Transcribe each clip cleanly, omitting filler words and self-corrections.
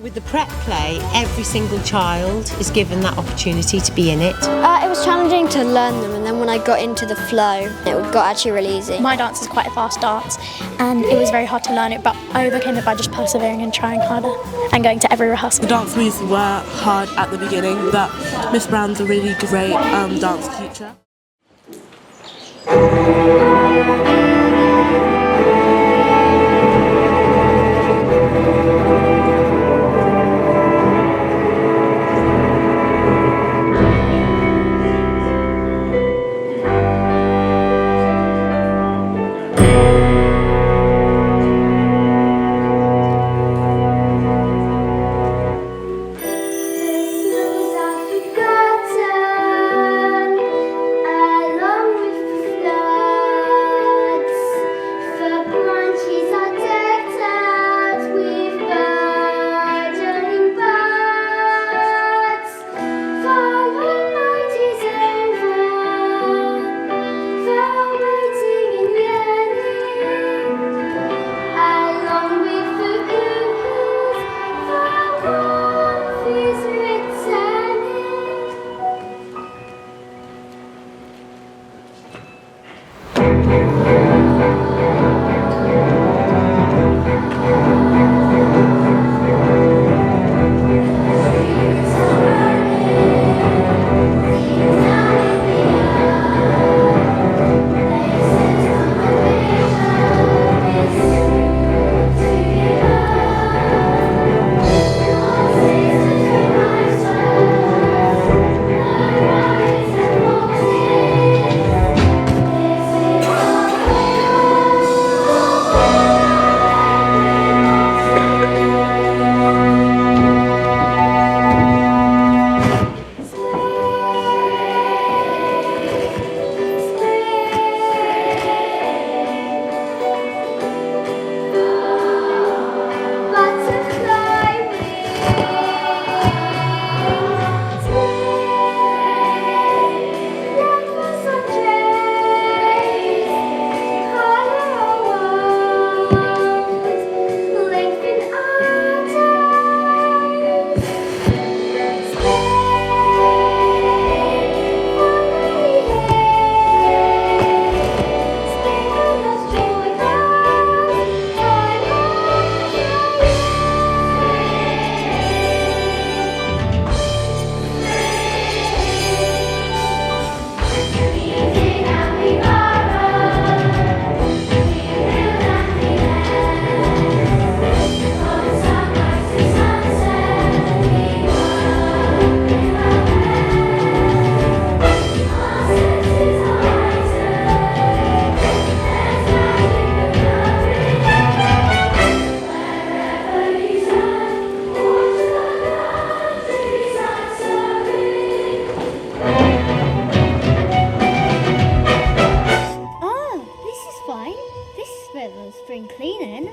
With the prep play, every single child is given that opportunity to be in it. It was challenging to learn them, and then when I got into the flow, it got actually really easy. My dance is quite a fast dance, and it was very hard to learn it, but I overcame it by just persevering and trying harder and going to every rehearsal. The dance moves were hard at the beginning, but Miss Brown's a really great dance teacher. Spring cleaning.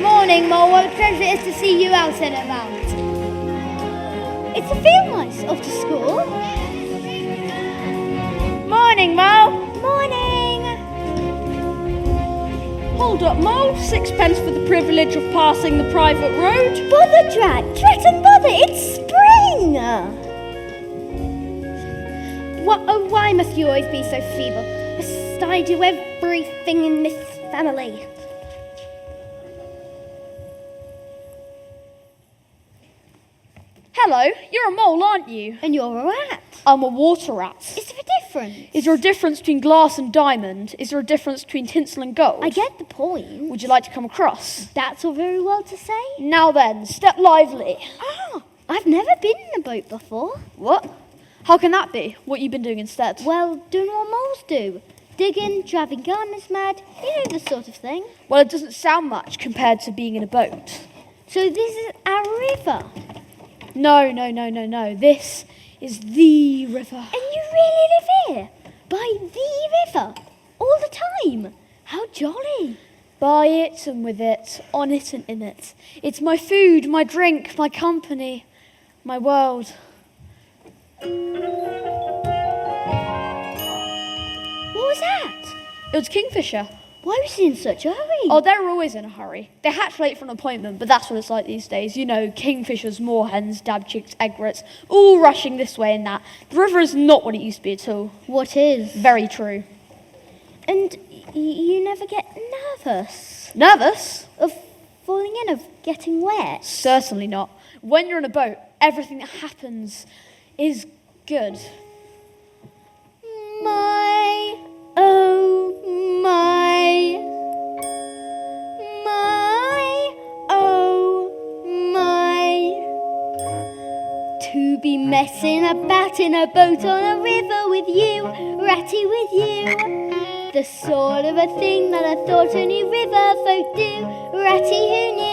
Morning, Mo. What a pleasure it is to see you out and about. It's a feel nice off to school. Morning, Mo. Morning. Hold up, Mole. 6 pence for the privilege of passing the private road. Bother, Drat and bother, it's spring! Why must you always be so feeble? Must I do everything in this family? Hello, you're a mole, aren't you? And you're a rat. I'm a water rat. Is there a difference? Is there a difference between glass and diamond? Is there a difference between tinsel and gold? I get the point. Would you like to come across? That's all very well to say. Now then, step lively. I've never been in a boat before. What? How can that be? What you been doing instead? Well, doing what moles do. Digging, driving gardeners mad, you know, the sort of thing. Well, it doesn't sound much compared to being in a boat. So this is our river. No. This is the river. And you really live here? By the river? All the time? How jolly. By it and with it, on it and in it. It's my food, my drink, my company, my world. What was that? It was Kingfisher. Why was he in such a hurry? Oh, they're always in a hurry. They hatch late for an appointment, but that's what it's like these days. You know, kingfishers, moorhens, dab-chicks, egrets, all rushing this way and that. The river is not what it used to be at all. What is? Very true. And you never get nervous? Nervous? Of falling in, of getting wet? Certainly not. When you're in a boat, everything that happens is good. My, oh my, oh my. To be messing about in a boat on a river with you, ratty with you. The sort of a thing that I thought only river folk do, ratty who knew.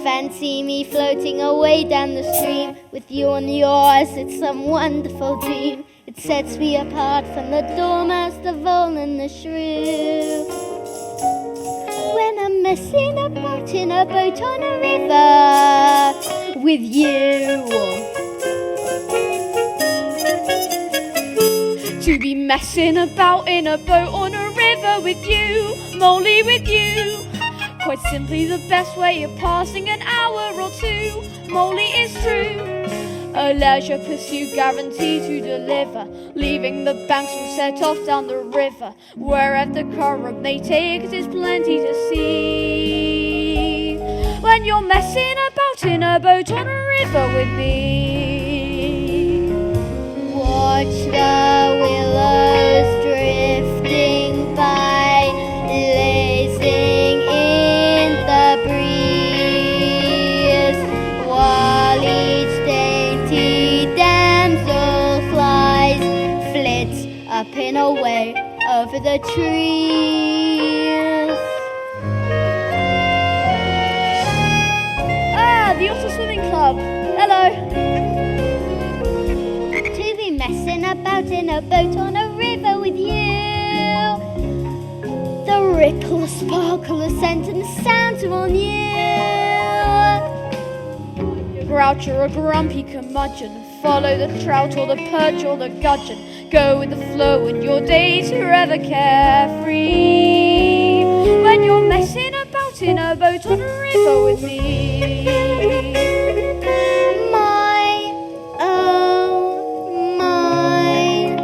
Fancy me floating away down the stream with you on yours, it's some wonderful dream. It sets me apart from the dormouse, the vole and the shrew. When I'm messing about in a boat on a river with you. To be messing about in a boat on a river with you, Molly with you. Quite simply the best way of passing an hour or two, Molly is true. A leisure pursuit guaranteed to deliver, leaving the banks will set off down the river. Wherever the current may take us, there's plenty to see. When you're messing about in a boat on a river with me. Watch the willows drifting by, lazing in the breeze, while each dainty damsel flies, flits up and away over the trees. The Otter Swimming Club. Hello. To be messing about in a boat on a river with you. The ripple, the sparkle, the scent and the sounds are all new. A grouch or a grumpy curmudgeon, follow the trout or the perch or the gudgeon. Go with the flow and your days forever carefree. When you're messing about in a boat on a river with me. My, oh my.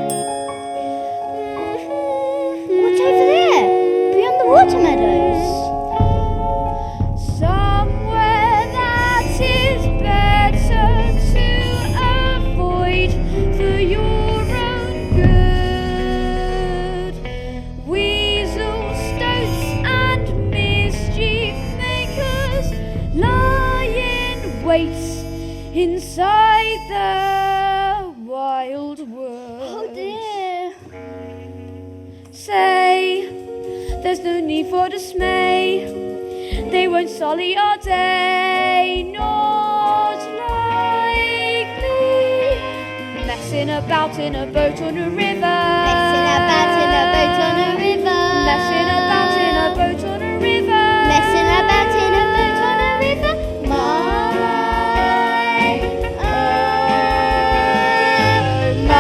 What's over there? Beyond the water meadows. Somewhere that is better to avoid for your own good. Weasels, stoats and mischief makers lie in wait inside the wild wood. Oh dear. Say, there's no need for dismay. They won't sully our day, not likely. Messing about in a boat on a river. Messing about in a boat on a river. Messing about in a boat on a river. Messing about in a boat on a river. My, oh my.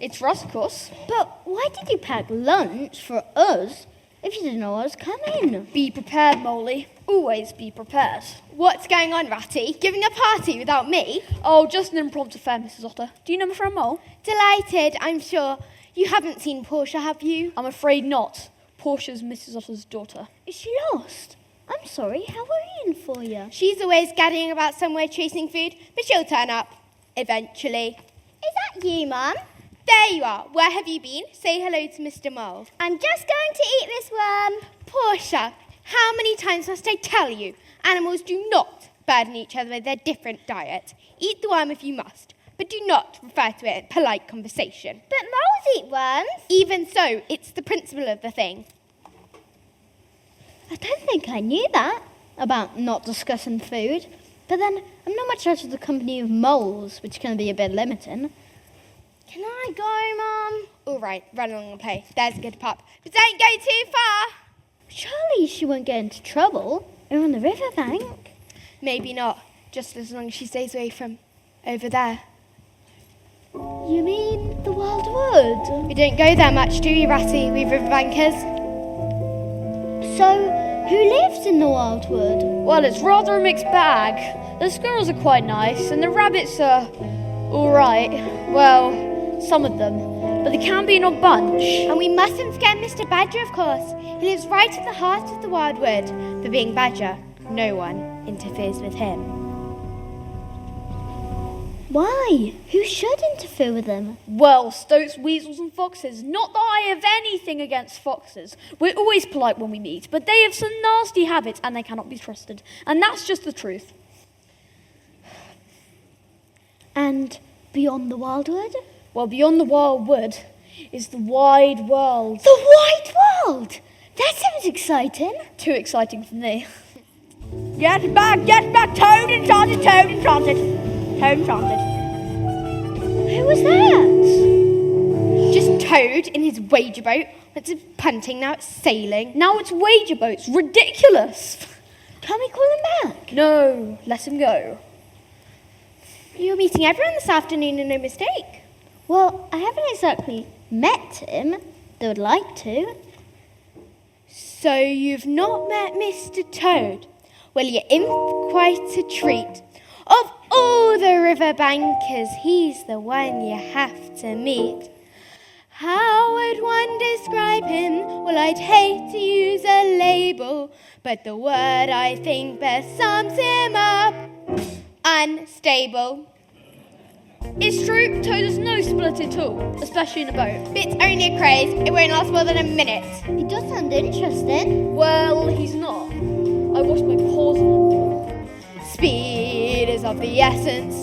It's for us, of course. But why did you pack lunch for us if you didn't know I was coming? Be prepared, Molly. Always be prepared. What's going on, Ratty? Giving a party without me? Oh, just an impromptu affair, Mrs. Otter. Do you know my friend Mole? Delighted, I'm sure. You haven't seen Portia, have you? I'm afraid not. Portia's Mrs. Otter's daughter. Is she lost? I'm sorry, how worrying for you. She's always gadding about somewhere chasing food, but she'll turn up. Eventually. Is that you, Mum? There you are. Where have you been? Say hello to Mr. Mole. I'm just going to eat this worm. Portia, how many times must I tell you? Animals do not burden each other with their different diet. Eat the worm if you must, but do not refer to it in polite conversation. But moles eat worms. Even so, it's the principle of the thing. I don't think I knew that about not discussing food. But then I'm not much out of the company of moles, which can be a bit limiting. Can I go, Mum? All right, run along the place. There's a good pup. But don't go too far. Surely she won't get into trouble. We're on the riverbank. Maybe not, just as long as she stays away from over there. You mean the wild wood? We don't go there much, do we, Ratty? We riverbankers. So, who lives in the wild wood? Well, it's rather a mixed bag. The squirrels are quite nice, and the rabbits are all right. Well, some of them. But they can be an odd bunch. And we mustn't forget Mr. Badger, of course. He lives right at the heart of the wildwood. For being Badger, no one interferes with him. Why? Who should interfere with him? Well, stoats, weasels and foxes. Not that I have anything against foxes. We're always polite when we meet, but they have some nasty habits and they cannot be trusted. And that's just the truth. And beyond the wildwood? Well, beyond the wild wood is the wide world. The wide world? That sounds exciting. Too exciting for me. Get back, Toad enchanted, Toad enchanted. Toad enchanted. Who was that? Just Toad in his wager boat. It's punting, now it's sailing. Now it's wager boats. Ridiculous. Can we call him back? No, let him go. You're meeting everyone this afternoon and no mistake. Well, I haven't exactly met him, though I'd like to. So you've not met Mr. Toad? Well, you're in for quite a treat. Of all the riverbankers, he's the one you have to meet. How would one describe him? Well, I'd hate to use a label, but the word I think best sums him up: unstable. It's true, Toad is no spirited tool, especially in a boat. It's only a craze. It won't last more than a minute. He does sound interesting. Well, he's not. I washed my paws on him. Speed is of the essence.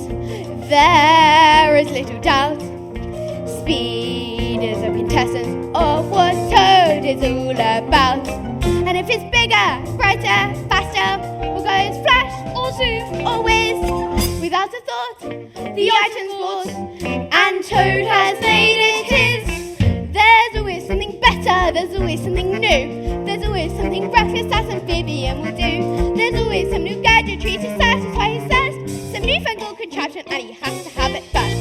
There is little doubt. Speed is a quintessence of what Toad is all about. And if it's bigger, brighter, faster, or goes flash or zoom or whiz, without a thought, the item's bought, and Toad has made it his. There's always something better, there's always something new, there's always something reckless as amphibian will do. There's always some new gadgetry to satisfy his thirst, some newfangled contraption, and he has to have it first.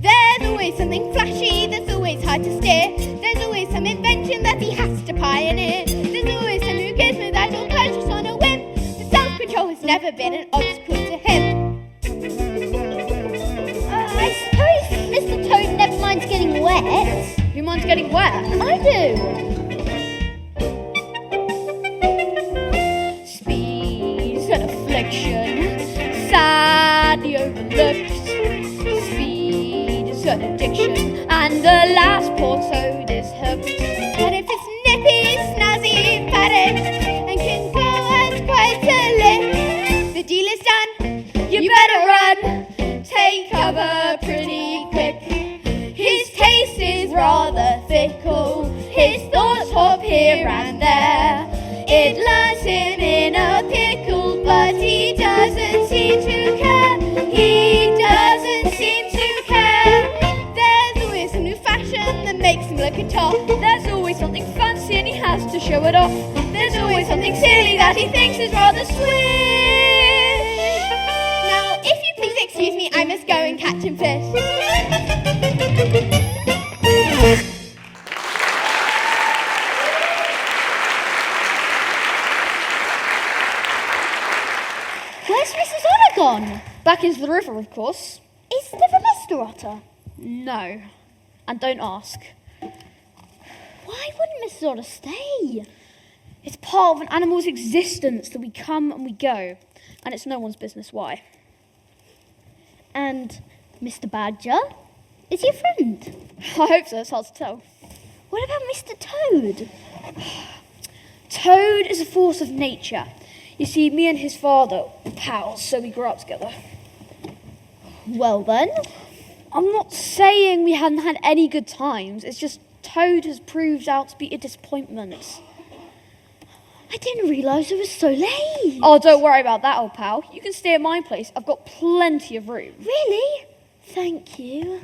There's always something flashy that's always hard to steer, there's always some invention that he has to pioneer, there's always some new gizmo that will purchase on a whim. Self-control has never been an obstacle to him. I suppose Mr. Toad never minds getting wet. Who minds getting wet? I do. Speed's an affliction, sadly overlooked. Speed is an addiction, and the last poor Toad is hooked. And if it's nippy, snazzy, padded, and can go as quite a lick, the deal is done. You better run, take cover pretty quick. His taste is rather fickle, his thoughts hop here and there. It lands him in a pickle, but he doesn't seem to care. He doesn't seem to care. There's always some new fashion that makes him look a top. There's always something fancy and he has to show it off. There's always something silly that he thinks is rather swish. Now, if you please Excuse me, I must go and catch him fish. Where's Mrs. Otter gone? Back into the river, of course. Is there a Mr. Otter? No. And don't ask. Why wouldn't Mrs. Otter stay? It's part of an animal's existence that we come and we go, and it's no one's business why. And Mr. Badger? Is he a friend? I hope so, it's hard to tell. What about Mr. Toad? Toad is a force of nature. You see, me and his father were pals, so we grew up together. Well then, I'm not saying we hadn't had any good times, it's just Toad has proved out to be a disappointment. I didn't realise it was so late. Oh, don't worry about that, old pal. You can stay at my place. I've got plenty of room. Really? Thank you.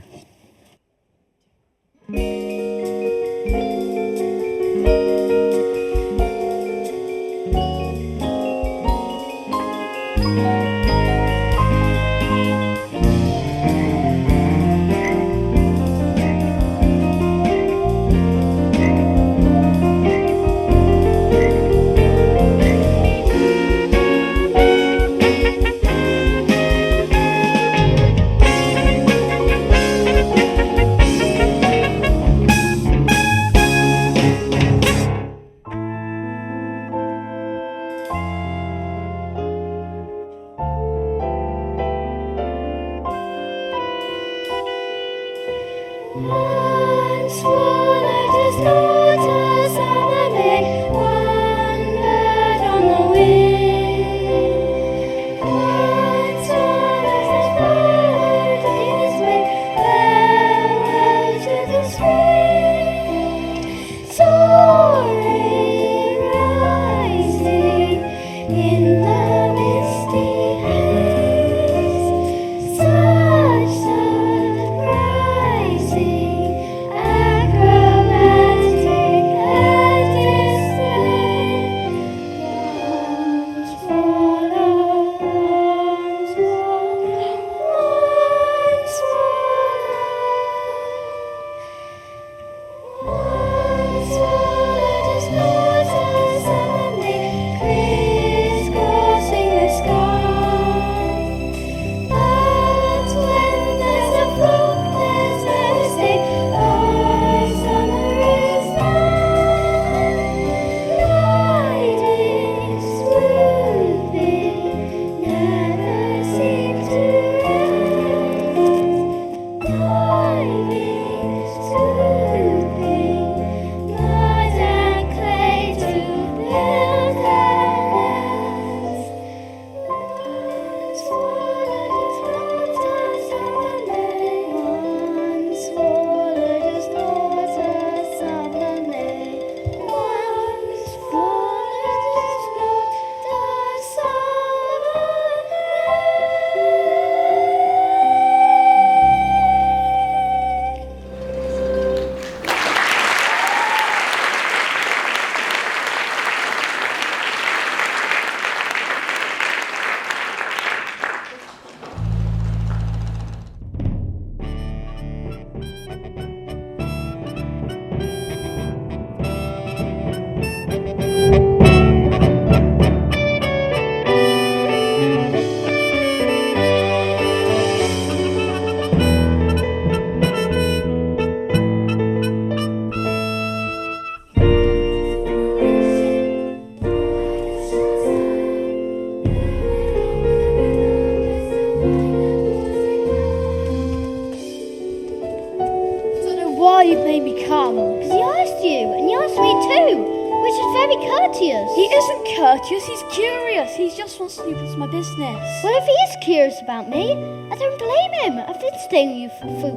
you made me come. Because he asked you, and he asked me too, which is very courteous. He isn't courteous, he's curious. He just wants to know if it's my business. Well, if he is curious about me, I don't blame him. I've been staying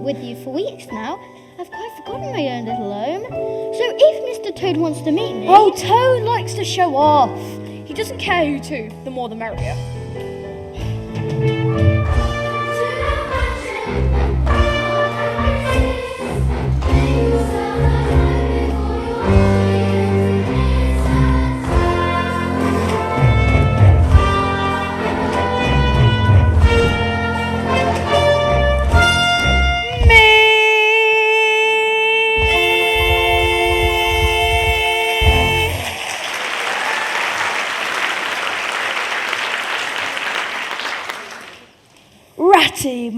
with you for weeks now. I've quite forgotten my own little home. So if Mr. Toad wants to meet me... Oh, Toad likes to show off. He doesn't care who to, the more the merrier.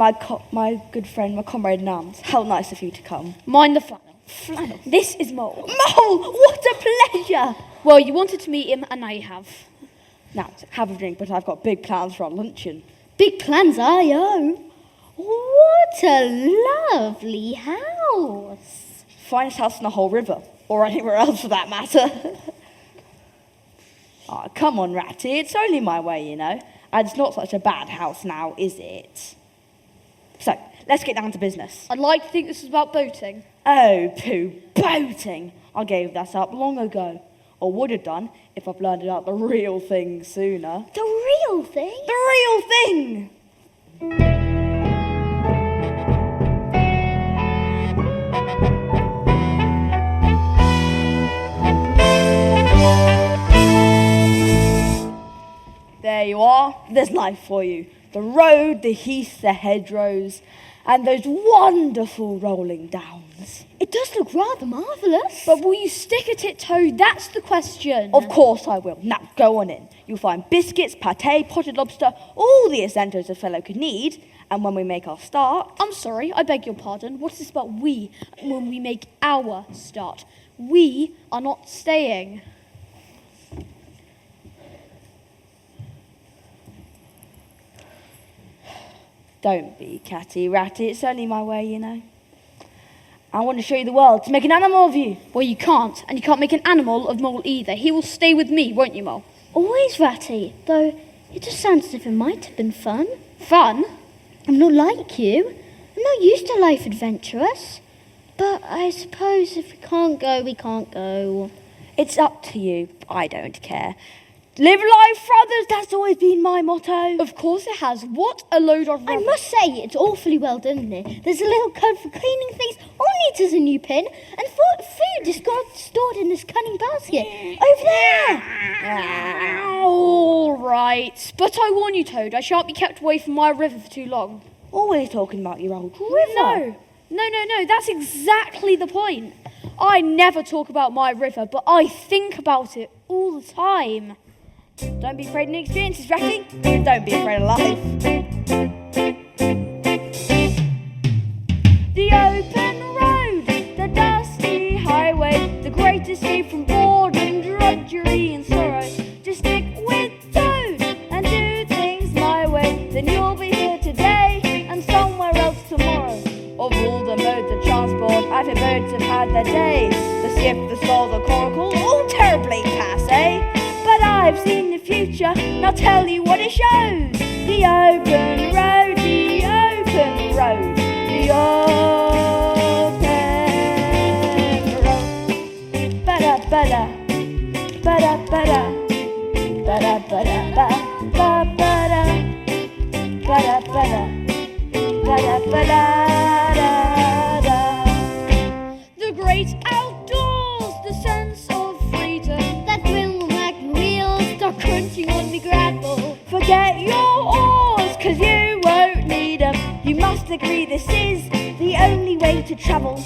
my good friend, my comrade in arms. How nice of you to come. Mind the flannel. Flannel. This is Mole. Mole, what a pleasure! Well, you wanted to meet him, and now you have. Now, have a drink, but I've got big plans for our luncheon. Big plans, aye-oh. What a lovely house. Finest house in the whole river, or anywhere else for that matter. Oh, come on, Ratty, it's only my way, you know. And it's not such a bad house now, is it? So, let's get down to business. I'd like to think this is about boating. Oh, pooh, boating. I gave that up long ago. Or would have done if I'd learned about the real thing sooner. The real thing? The real thing! There you are. There's life for you. The road, the heath, the hedgerows, and those wonderful rolling downs. It does look rather marvellous. But will you stick at it, Toad? That's the question. Of course I will. Now, go on in. You'll find biscuits, pâté, potted lobster, all the essentials a fellow could need. And when we make our start... I'm sorry, I beg your pardon. What is this about we when we make our start? We are not staying. Don't be catty, Ratty. It's only my way, you know. I want to show you the world, to make an animal of you. Well, you can't, and you can't make an animal of Mole either. He will stay with me, won't you, Mole? Always, Ratty, though it just sounds as if it might have been fun. Fun? I'm not like you. I'm not used to life adventurous. But I suppose if we can't go, we can't go. It's up to you. I don't care. Live life for others, that's always been my motto. Of course it has. What a load of I rubbish. must say, it's awfully well done, isn't it? There's a little code for cleaning things, all it needs is a new pin, and food is stored in this cunning basket. Over there! All right. But I warn you, Toad, I shan't be kept away from my river for too long. Always talking about your old river. No, that's exactly the point. I never talk about my river, but I think about it all the time. Don't be afraid of new experiences, Ratty. Don't be afraid of life. The open road, the dusty highway, the great escape from boredom, drudgery and sorrow. Just stick with Toad and do things my way. Then you'll be here today and somewhere else tomorrow. Of all the modes of transport, I've heard birds have had their day. The skiff, the soul, the coracle, all terribly passé. But I've seen the future, and I'll tell you what it shows. The open road, the open road, the open road. Ba-da-ba-da, ba-da-ba-da, ba-da-ba-da, ba-da-ba-da, ba-da-ba-da, ba-da-ba-da. The great outdoors, the sense of freedom, That thrill like wheels start crunching on the gravel. Forget your oars, 'cause you won't need 'em. You must agree this is the only way to travel.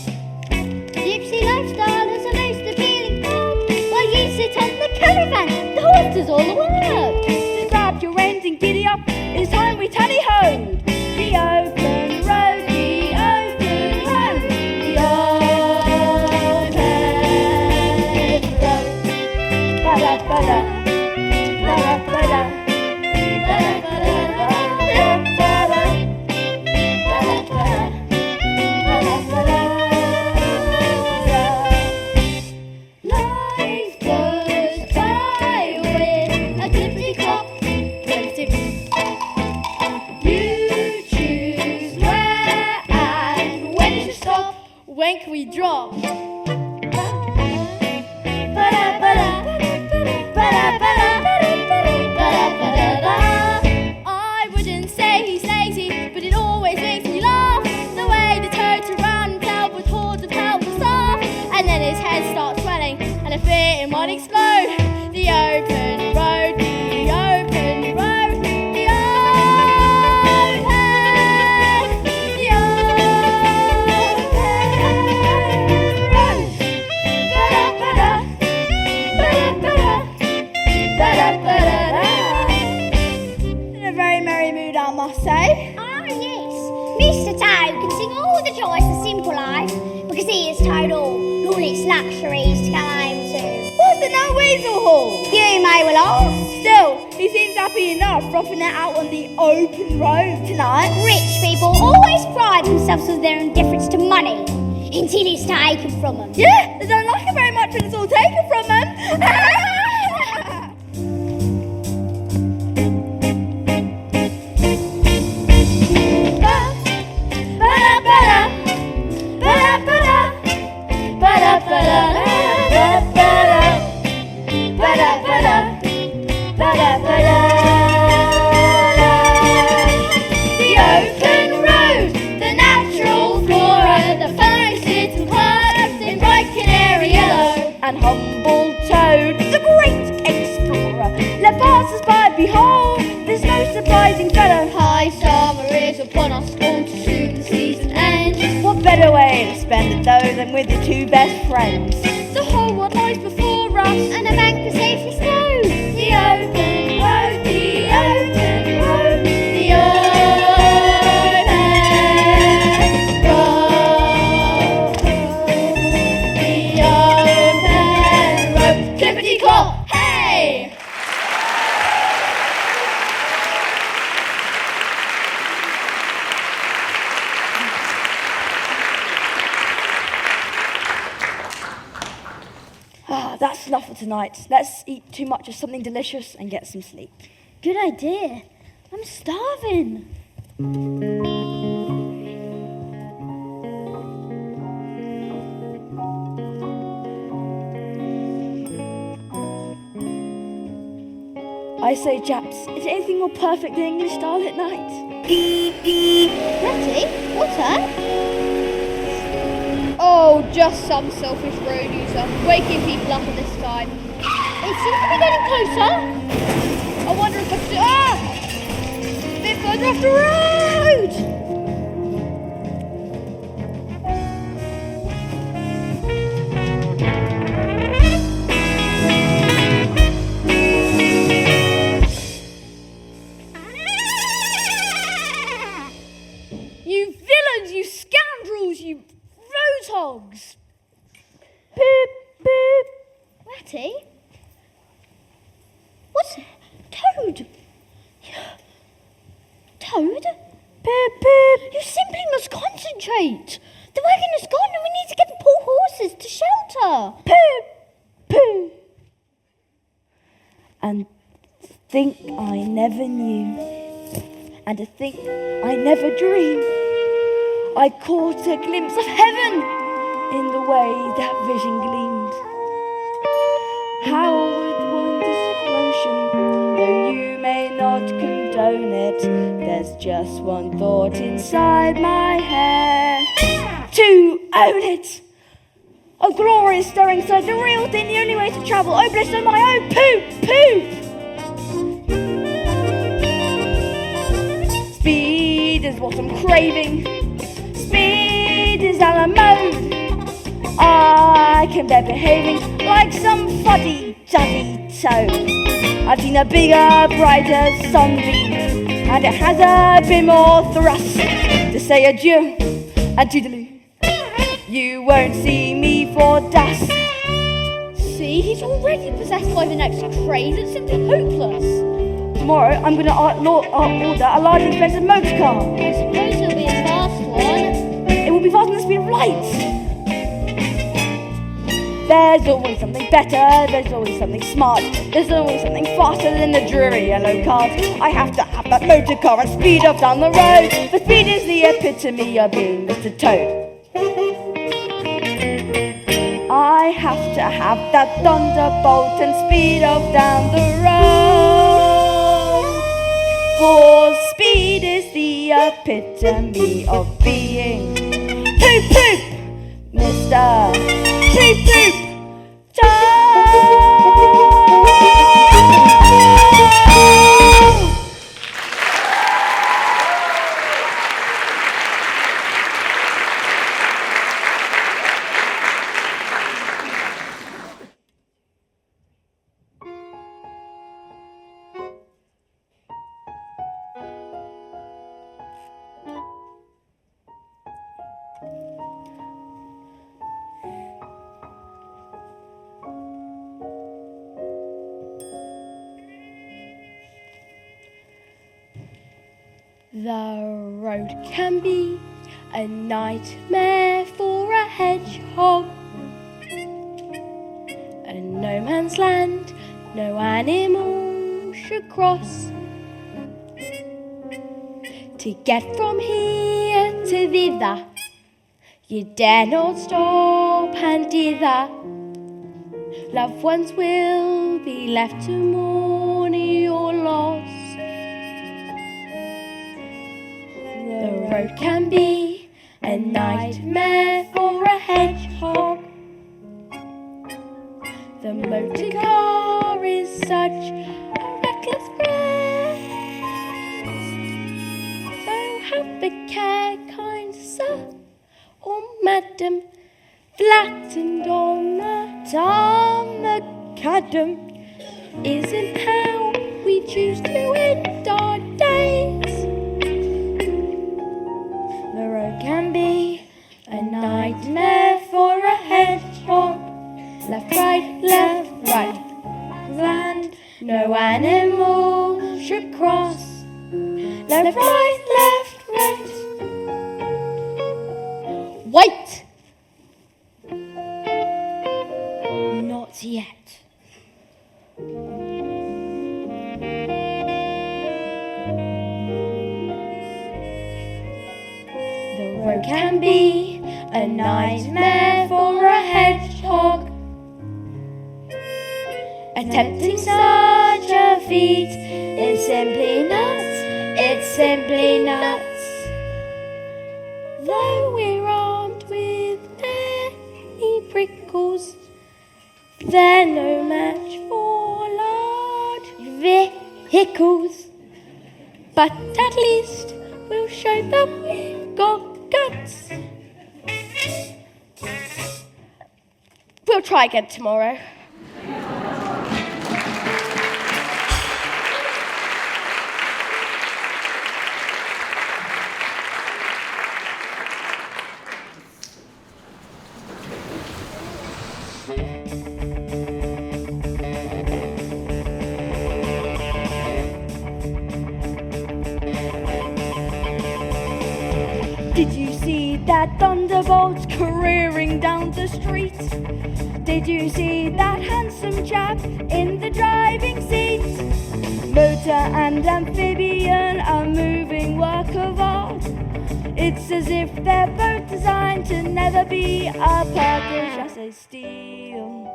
Gypsy lifestyle is the most appealing part. While you sit on the caravan, the horse does all the work. Just grab your reins and giddy up, it's time we tally-ho. The open road, the open road, the open road. Ba-da-ba-da, ba-da-ba-da, ba-da-ba-da, ba-da-ba-da, ba-da-ba-da, Life goes by with a clippity-clop, clippity. You choose where and when to stop. when can we drop? I wouldn't say he's lazy, but it always makes me laugh. The way the toads around himself with hordes of helpless staff. And then his head starts swelling, and a fit in one explode. The open road, the open road, the open, the open road. Ba-da-ba-da, ba-da-ba-da, ba-da-ba-da-da. In a very merry mood, I must say. Ah, yes. please to come home to. What's the no weasel hall? You may Willows. Still, he seems happy enough roughing it out on the open road tonight. Rich people always pride themselves on their indifference to money until it's taken from them. Yeah, they don't like it very much when it's all taken from them. And humble toad is a great explorer. Let passers-by behold, there's no surprising fellow. High summer is upon us, all too soon the season ends. What better way to spend it though than with your two best friends? The whole world lies before us, and a man can safely snow. The open road, the open road, the open road, the open road. Clippity-clop, hey! That's enough for tonight. Let's eat too much of something delicious and get some sleep. Good idea. I'm starving. I say, chaps, is anything more perfect than English style at night? Ratty, what's that? Oh, just some selfish road user, waking people up at this time. It seems to be getting closer. I wonder if I should... Ah! A bit further off the road! You villains, you scoundrels, you road hogs! Boop, boop. Ratty? What's Toad? Toad? Boop, boop. You simply must concentrate. The wagon is gone and we need to get the poor horses to shelter. Poo, poo. And think I never knew, and to think I never dreamed, I caught a glimpse of heaven in the way that vision gleamed. Howard won this motion, though you may not condone it. There's just one thought inside my head: to own it. A glorious stirring sight, the real thing, the only way to travel. Oh, bless my own poop, poop. Speed is what I'm craving. Speed is our mode. I can bear behaving like some fuddy-duddy toad. I've seen a bigger, brighter sunbeam, and it has a bit more thrust to say adieu and toodaloo. You won't see me for dust. See, he's already possessed by the next craze. It's simply hopeless. Tomorrow I'm going to order a large expensive motor car. I suppose it'll be a fast one. It will be faster than the speed of light. There's always something better, there's always something smart, there's always something faster than the dreary yellow cars. I have to have that motor car and speed off down the road, for speed is the epitome of being Mr. Toad. I have to have that thunderbolt and speed off down the road, for speed is the epitome of being poop poop, Mr. Poop poop The road can be a nightmare for a hedgehog. A no man's land, no animal should cross. To get from here to thither, you dare not stop and dither. Loved ones will be left to mourn your loss. The road can be a nightmare for a hedgehog. The motor car is such a reckless friend. So have a care, kind sir or madam, flattened on the macadam isn't how we choose to end our days. The road can be a nightmare for a hedgehog. Left, right, land, no animal should cross. Left, right. Wait! Not yet. The road can be a nightmare for a hedgehog. Attempting such a feat is simply nuts, it's simply nuts. Though we're armed with many prickles, they're no match for large vehicles. But at least we'll show them we've got guts. We'll try again tomorrow. Did you see that thunderbolt careering down the street? Did you see that handsome chap in the driving seat? Motor and amphibian, a moving work of art. It's as if they're both designed to never be apart. The chassis's steel,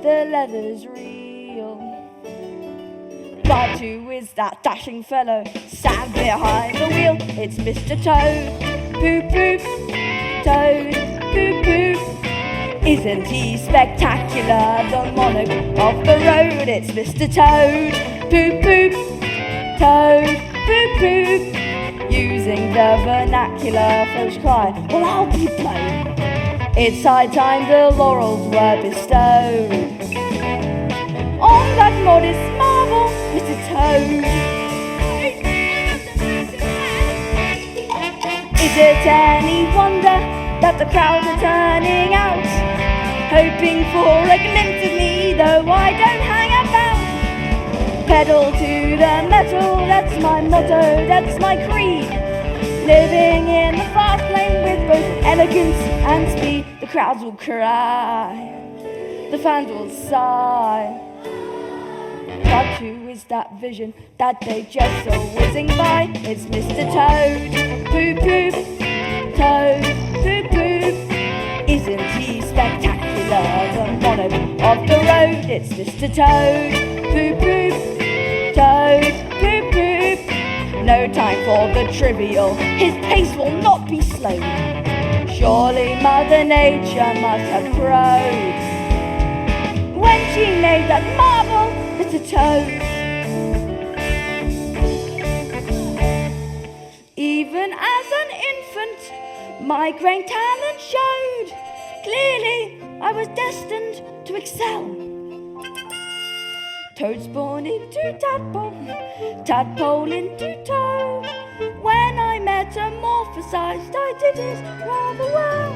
the leather's real. But who is that dashing fellow sat behind the wheel? It's Mr. Toad. Poop, poop, Toad, poop, poop. Isn't he spectacular, the monarch of the road? It's Mr. Toad, poop, poop, Toad, poop, poop. Using the vernacular, folks cry, well, I'll be blown. It's high time the laurels were bestowed on that modest marvel, Mr. Toad. Is it any wonder that the crowd are turning out, hoping for a glimpse of me, though I don't hang about? Pedal to the metal, that's my motto, that's my creed. Living in the fast lane with both elegance and speed. The crowds will cry, the fans will sigh. But who is that vision that they just saw whizzing by? It's Mr. Toad, poop poop, Toad, poop poop. Isn't he spectacular, the monarch of the road? It's Mr. Toad, poop poop, Toad, poop poop. No time for the trivial, his pace will not be slowed. Surely Mother Nature must have crowed when she made that marvel, Mr. Toad. Even as an infant, my great talent showed. Clearly, I was destined to excel. Toad's born into tadpole, tadpole into toad. When I metamorphosized, I did it rather well.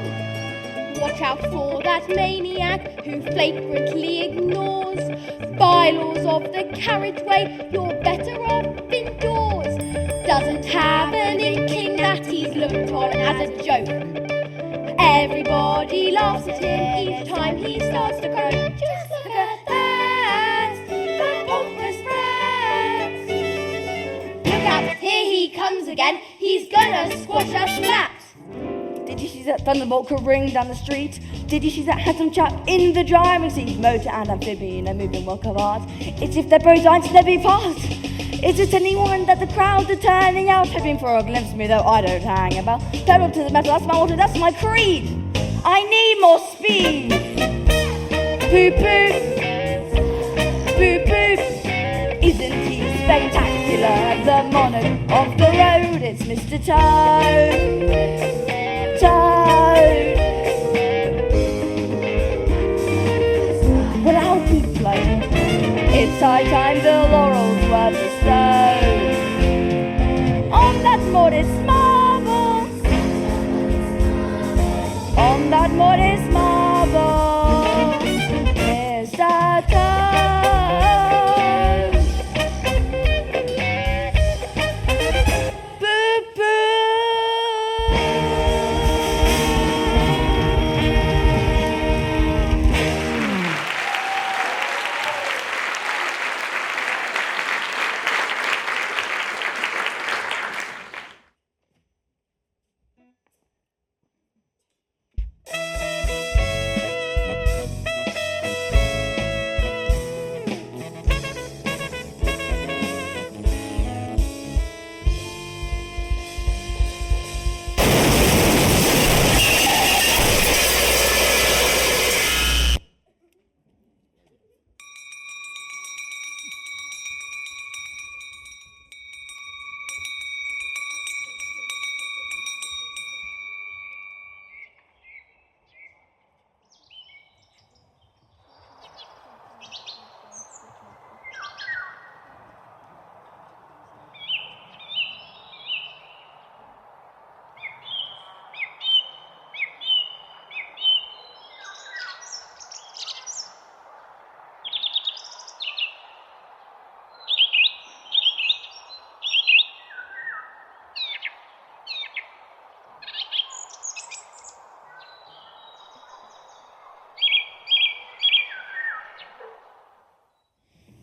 Watch out for that maniac who flagrantly ignores bylaws of the carriageway. You're better off indoors. doesn't have an inkling that he's looked on as a joke. Everybody laughs at him each time he starts to croak. Just look at that, the pompous brat. Look out, here he comes again, he's gonna squash us flat. Did you see that thunderbolt careening down the street? Did you see that handsome chap in the driving seat? Motor and amphibian, a moving work of art. It's if their boats aren't to be fast. Is it anyone that the crowd are turning out, hoping for a glimpse of me, though I don't hang about? Pedal to the metal, that's my motto, that's my creed. I need more speed. Boop boop, boop boop. Isn't he spectacular? The monarch of the road, it's Mr. Toad. Toad. Well, I'll keep playing. It's high time the laurels were bestowed on that modest marvel, on that modest marvel, Mr. Toad. Boo boo.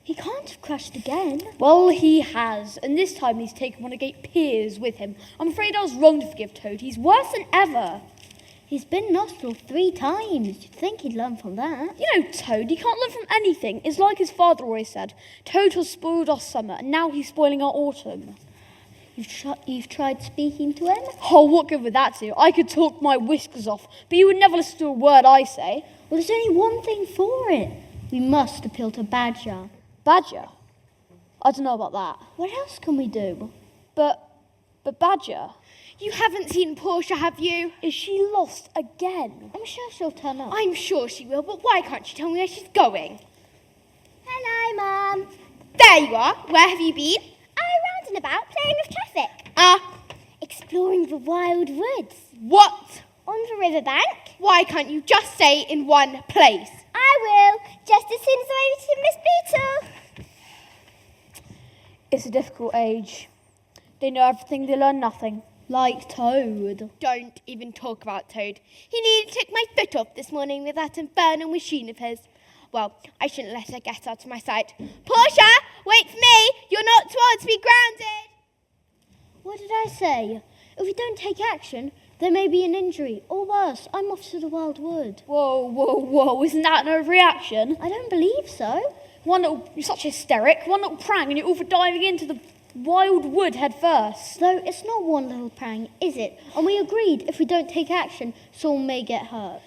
He can't have crashed again. Well, he has, and this time he's taken one of Gate's peers with him. I'm afraid I was wrong to forgive Toad. He's worse than ever. He's been nostril 3 times. You'd think he'd learn from that. You know, Toad, he can't learn from anything. It's like his father always said. Toad has spoiled our summer, and now he's spoiling our autumn. You've tried speaking to him? Oh, what good would that do? I could talk my whiskers off, but you would never listen to a word I say. Well, there's only one thing for it. We must appeal to Badger. Badger? I don't know about that. What else can we do? But Badger? You haven't seen Portia, have you? Is she lost again? I'm sure she'll turn up. I'm sure she will, but why can't she tell me where she's going? Hello, Mum. There you are. Where have you been? Round and about playing with traffic. Exploring the wild woods. What? On the riverbank. Why can't you just stay in one place? I will, just as soon as I meet Miss Beetle. It's a difficult age. They know everything, they learn nothing. Like Toad. Don't even talk about Toad. He nearly took my foot off this morning with that infernal machine of his. Well, I shouldn't let her get out of my sight. Portia, wait for me! You're not to be grounded! What did I say? If we don't take action, there may be an injury, or worse, I'm off to the wild wood. Whoa, isn't that an overreaction? I don't believe so. You're such a hysteric. One little prang and you're all for diving into the wild wood head first. Though it's not one little prang, is it? And we agreed if we don't take action, someone may get hurt.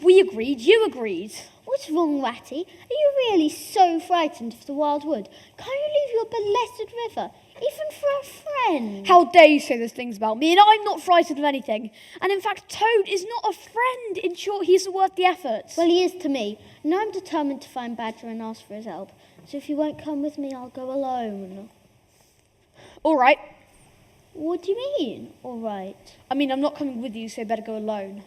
We agreed, you agreed. What's wrong, Ratty? Are you really so frightened of the wild wood? Can't you leave your blessed river, even for a friend? How dare you say those things about me? And I'm not frightened of anything. And in fact, Toad is not a friend. In short, he isn't worth the effort. Well, he is to me. And I'm determined to find Badger and ask for his help. So if you won't come with me, I'll go alone. All right. What do you mean, all right? I mean, I'm not coming with you, so you better go alone.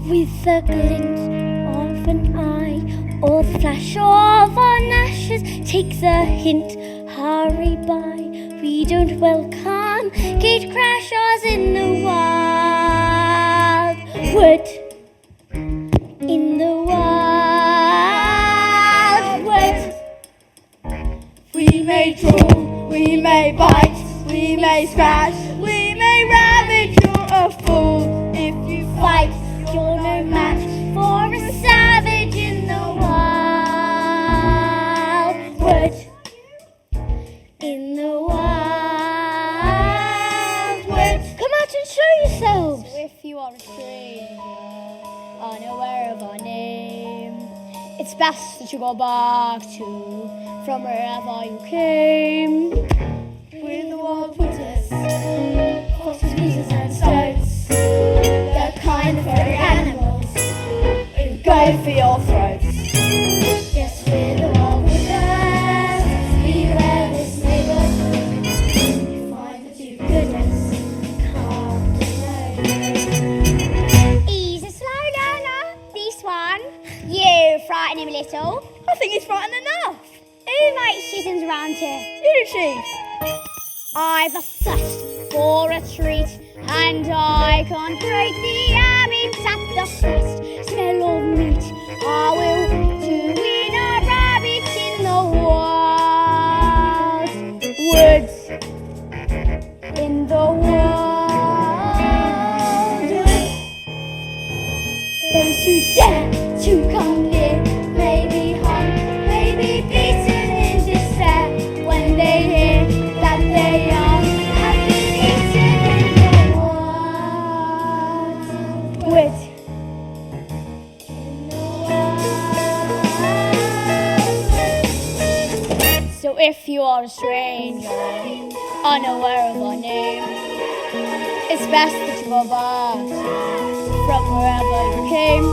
With the glint of an eye or the flash of an ashes, take the hint, hurry by. We don't welcome gate crashers in the wildwood. In the wildwood. We may draw, we may bite, we may scratch, we may ravage. You're a fool if you fight. You're no match for a savage in the wildwood. In the wildwood. Come out and show yourselves. So if you are a stranger, unaware of our name, it's best that you go back to from wherever you came. With the wildwooders, foxes, weasels and stoats, the kind of furry animals who go for your throats. Yes, we're the wildwooders, beware this neighbourhood. You find the do-gooders, come to know. He's a slow learner, this one. You frighten him a little. I think he's frightened enough. Who makes chisels around here? You, Chief. I've a thirst for a treat, and I can't break the habits at the first smell of meat. I will do in a rabbit in the woods. In the woods. Those who dare to come near may be hung, may be beaten in despair when they hear that their young have been eaten in the woods. So if you are a stranger, unaware of our name, it's best that you go back from wherever you came.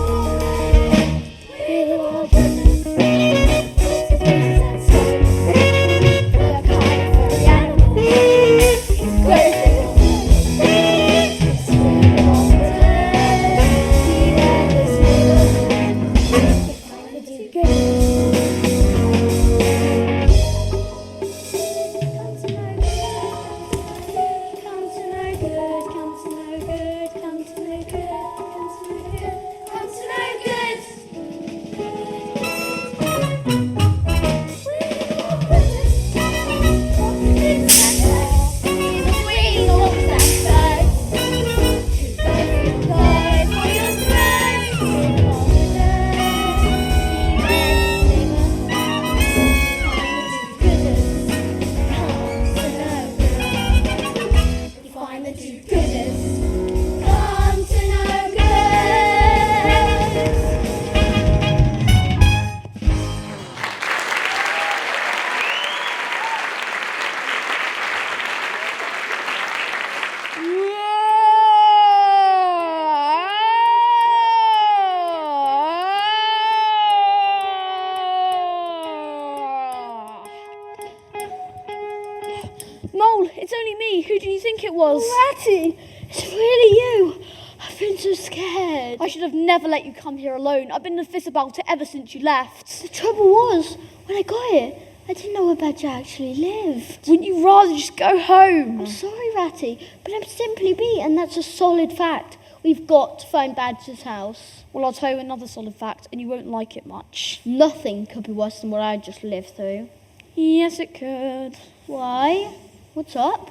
Mole, it's only me. Who do you think it was? Ratty, it's really you. I've been so scared. I should have never let you come here alone. I've been nervous about it ever since you left. The trouble was, when I got here, I didn't know where Badger actually lived. Wouldn't you rather just go home? I'm sorry, Ratty, but I'm simply beat, and that's a solid fact. We've got to find Badger's house. Well, I'll tell you another solid fact, and you won't like it much. Nothing could be worse than what I just lived through. Yes, it could. Why? What's up?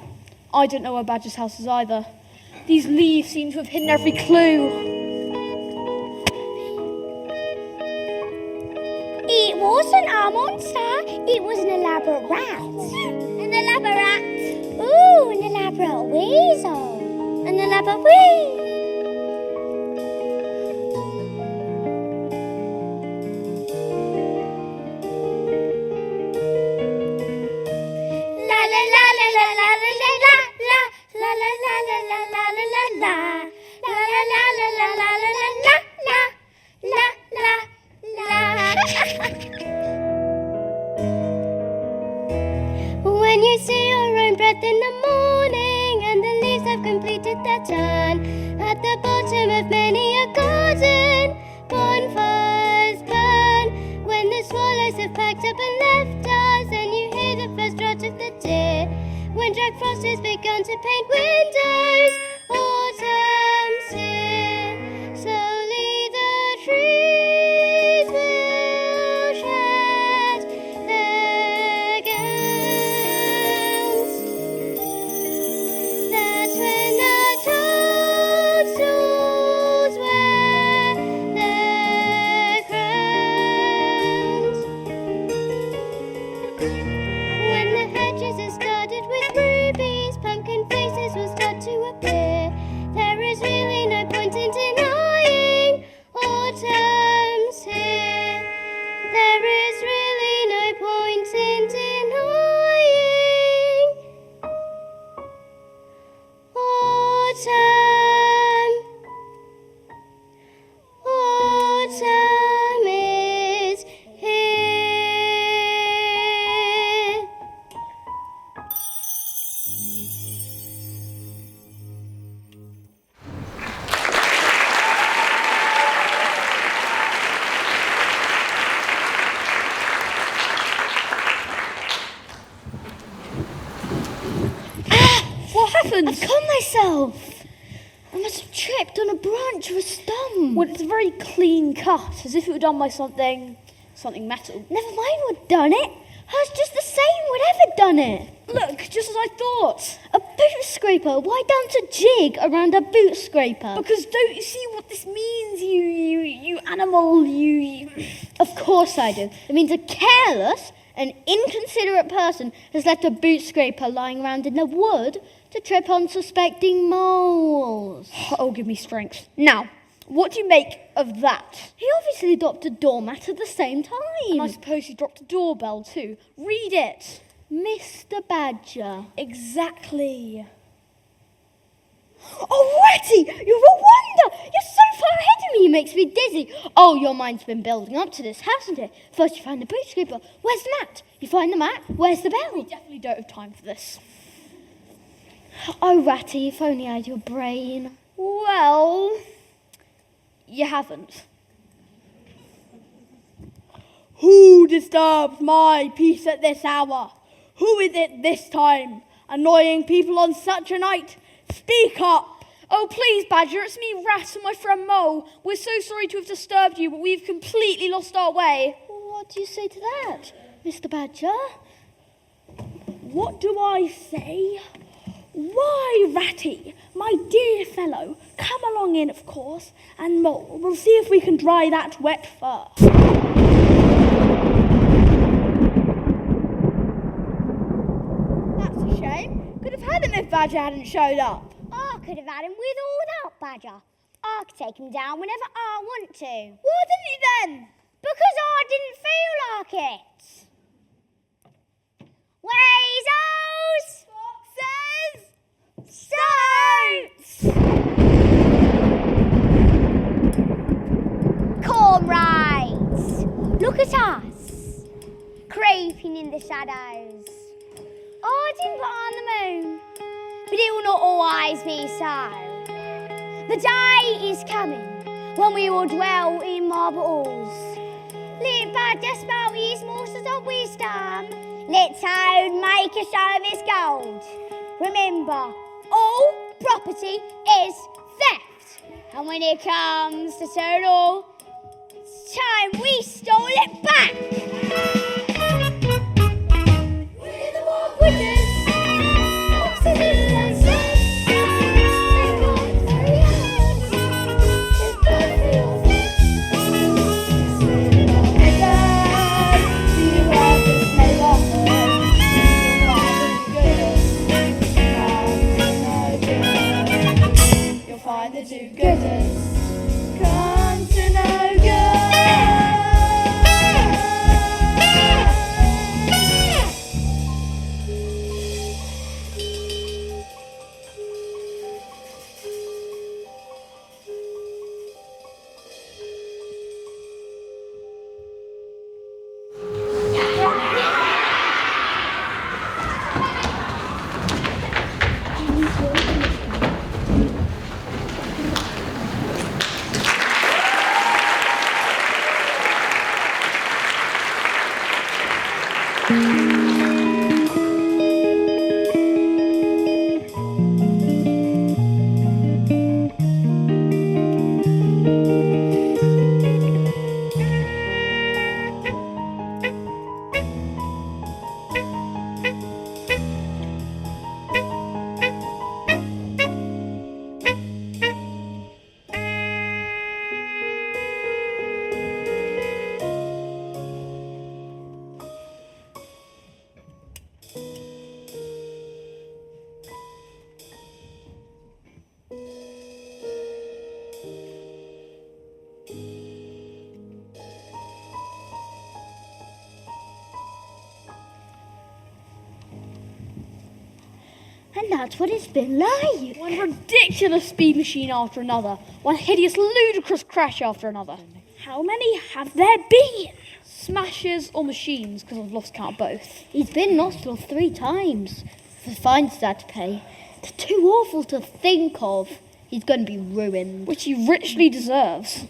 I don't know where Badger's house is either. These leaves seem to have hidden every clue. It wasn't a monster. It was an elaborate rat. An elaborate rat. Ooh, an elaborate weasel. An elaborate weasel. When you see your own breath in the morning and the leaves have completed their turn. At the bottom of many a garden, bonfires burn. When the swallows have packed up and left us, and you hear the first trot of the deer. When Jack Frost has begun to paint windows, autumn's here. Slowly the trees will shed their gowns. That's when the toadstools wear their crowns. When the hedges are studded with rubies, pumpkin faces will start to appear. There is really no point in denying autumn's here. There is really no point in denying autumn. Autumn is here. What happened? I've cut myself. I must have tripped on a branch or a stump. Well, it's a very clean cut, as if it were done by something metal. Never mind what done it. Hers just the same, whatever done it. Look, just as I thought. A boot scraper? Why dance a jig around a boot scraper? Because don't you see what this means, you animal, you... Of course I do. It means a careless and inconsiderate person has left a boot scraper lying around in the wood to trip on suspecting moles. Oh, give me strength. Now, what do you make of that? He obviously dropped a doormat at the same time. And I suppose he dropped a doorbell too. Read it. Mr. Badger. Exactly. Oh, Ratty, you're a wonder! You're so far ahead of me, it makes me dizzy. Oh, your mind's been building up to this, hasn't it? First you find the boot scraper. Where's the mat? You find the mat. Where's the bell? We definitely don't have time for this. Oh, Ratty, if only I had your brain. Well, you haven't. Who disturbs my peace at this hour? Who is it this time? Annoying people on such a night? Speak up! Oh, please, Badger, it's me, Rat, and my friend Mole. We're so sorry to have disturbed you, but we've completely lost our way. What do you say to that, Mr. Badger? What do I say? Why, Ratty, my dear fellow, come along in, of course, and Mole, we'll see if we can dry that wet fur. That's a shame. Could have had him if Badger hadn't showed up. I could have had him with or without Badger. I could take him down whenever I want to. Why didn't you then? Because I didn't feel like it. Weasels! Foxes! Stoats! Comrades! Look at us, creeping in the shadows. I didn't put on the moon, but it will not always be so. The day is coming when we will dwell in marble halls. Let Badger spout his morsels of wisdom. Let Toad make a show of his gold. Remember, all property is theft. And when it comes to Toad, it's time we stole it back. We're the Wild Witches. Foxes and Stoats. They've got 3 hands. They've got 3 orphans. You'll find the do-gooders come to no good. And that's what it's been like. One ridiculous speed machine after another. One hideous, ludicrous crash after another. How many have there been? Smashes or machines, because I've lost count of both. He's been lost 3 times. The fines he's had to pay. They're too awful to think of. He's going to be ruined. Which he richly deserves.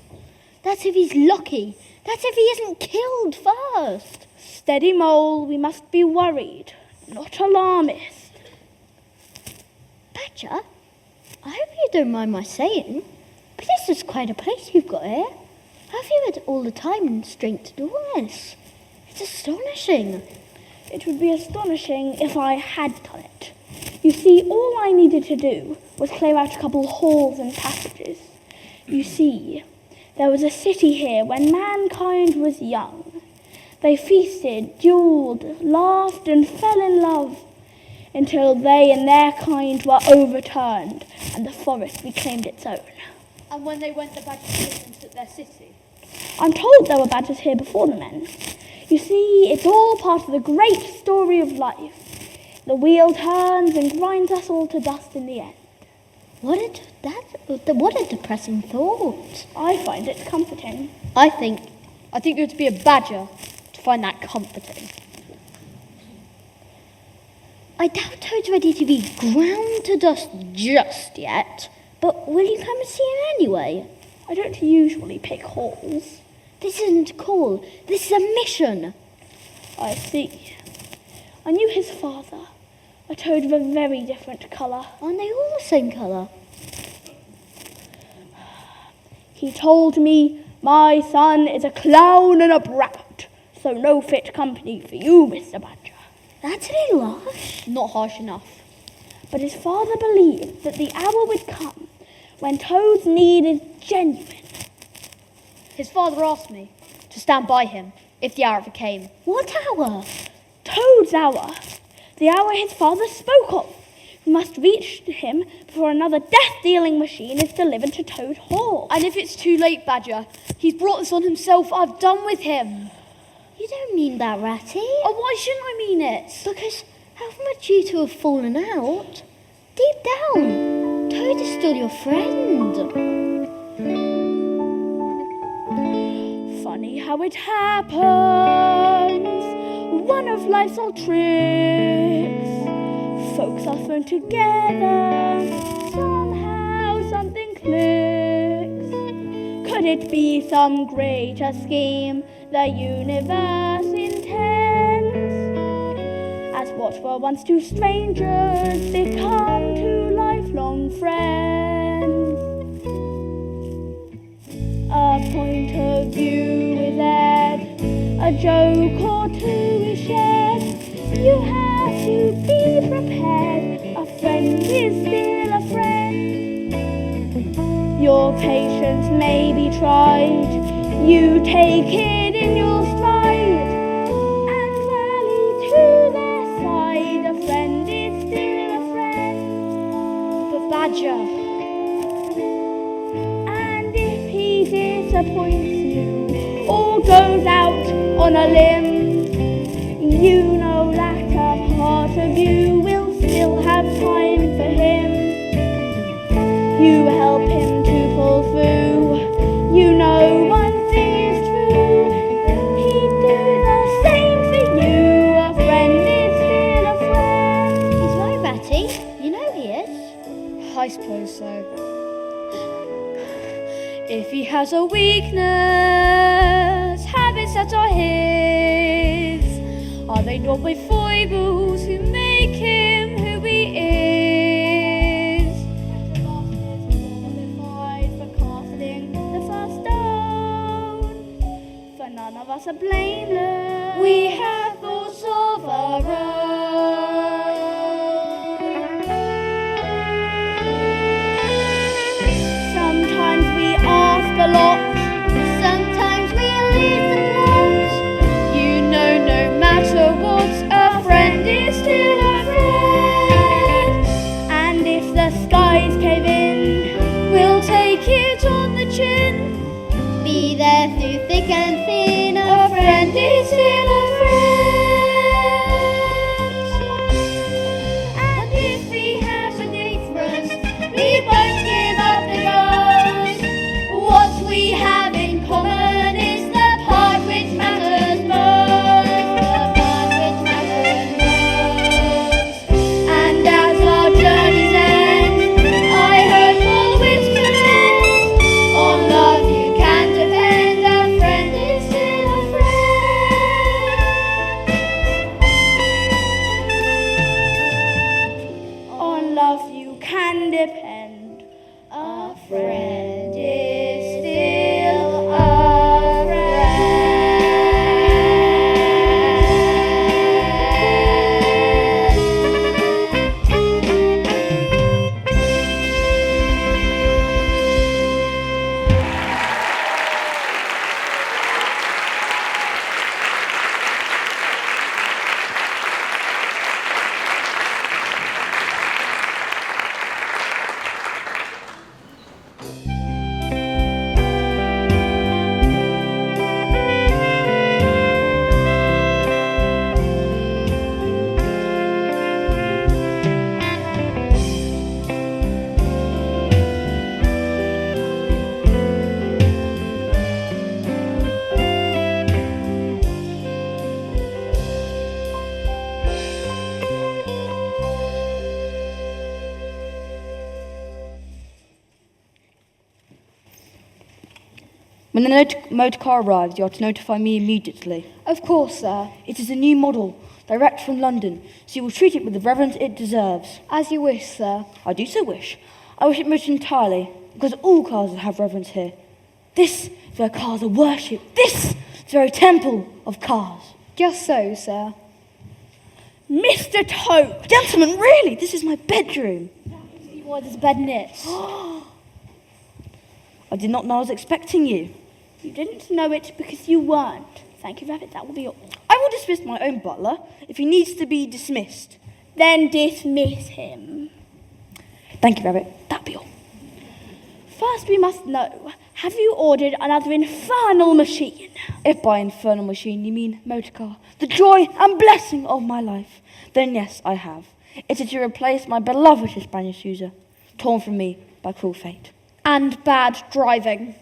That's if he's lucky. That's if he isn't killed first. Steady, Mole, we must be worried, not alarmist. Badger, I hope you don't mind my saying, but this is quite a place you've got here. Have you had all the time and strength to do all this? It's astonishing. It would be astonishing if I had done it. You see, all I needed to do was clear out a couple halls and passages. You see, there was a city here when mankind was young. They feasted, duelled, laughed, and fell in love, until they and their kind were overturned and the forest reclaimed its own. And when they went, the badgers listened at their city. I'm told there were badgers here before the men. You see, it's all part of the great story of life. The wheel turns and grinds us all to dust in the end. What a depressing thought. I find it comforting. I think you have to be a badger to find that comforting. I doubt Toad's ready to be ground to dust just yet, but will you come and see him anyway? I don't usually pick halls. This isn't a call, this is a mission. I see. I knew his father, a toad of a very different colour. Aren't they all the same colour? He told me, my son is a clown and a brat, so no fit company for you, Mr. Badger. That's a little harsh. Not harsh enough. But his father believed that the hour would come when Toad's need is genuine. His father asked me to stand by him if the hour ever came. What hour? Toad's hour. The hour his father spoke of. We must reach him before another death-dealing machine is delivered to Toad Hall. And if it's too late, Badger, he's brought this on himself. I've done with him. You don't mean that, Ratty. Oh, why shouldn't I mean it? Because how much you two have fallen out? Deep down, Toad is still your friend. Funny how it happens, one of life's old tricks. Folks are thrown together, somehow something clicks. Could it be some greater scheme the universe intends? As what were once two strangers become two lifelong friends. A point of view is aired, a joke or two is shared. You have to be prepared, a friend is still a friend. Your patience may be tried, you take it in your stride, and rally to their side. A friend is still a friend. But Badger, and if he disappoints you or goes out on a limb, you know that a part of you will still have time for him. You help him to pull through, you know one thing is true, he'd do the same for you. A friend is still a friend. He's right, Ratty. You know he is. I suppose so. If he has a weakness, habits that are his, are they explained all my foibles who make him who he is. Qualified for casting the first stone, for none of us are blameless. We have thoughts of our own. Sometimes we ask a lot, sometimes we leave the plot. You know, no matter what, a friend is still a friend. And if the skies cave in, We'll take it on the chin. Be there through thick and thin. A friend is still a friend. and if we have a difference, we won't give up the ghost. What we have in common is the part which matters most. The part which matters most. And as our journeys end, I hope always to end. On love you can depend. A friend is still a friend. On love you can depend. A friend is still a When the motor car arrives, you are to notify me immediately. Of course, sir. It is a new model, direct from London, so you will treat it with the reverence it deserves. As you wish, sir. I do so wish. I wish it most entirely, because all cars have reverence here. This is where cars are worshipped. This is the very temple of cars. Just so, sir. Mr. Toad! Gentlemen, really, this is my bedroom. Why does bed knit? I did not know I was expecting you. You didn't know it because you weren't. Thank you, Rabbit. That will be all. I will dismiss my own butler if he needs to be dismissed. Then dismiss him. Thank you, Rabbit. That'll be all. First, we must know, have you ordered another infernal machine? If by infernal machine you mean motor car, the joy and blessing of my life, then yes, I have. It is to replace my beloved Hispanic user, torn from me by cruel fate. And bad driving.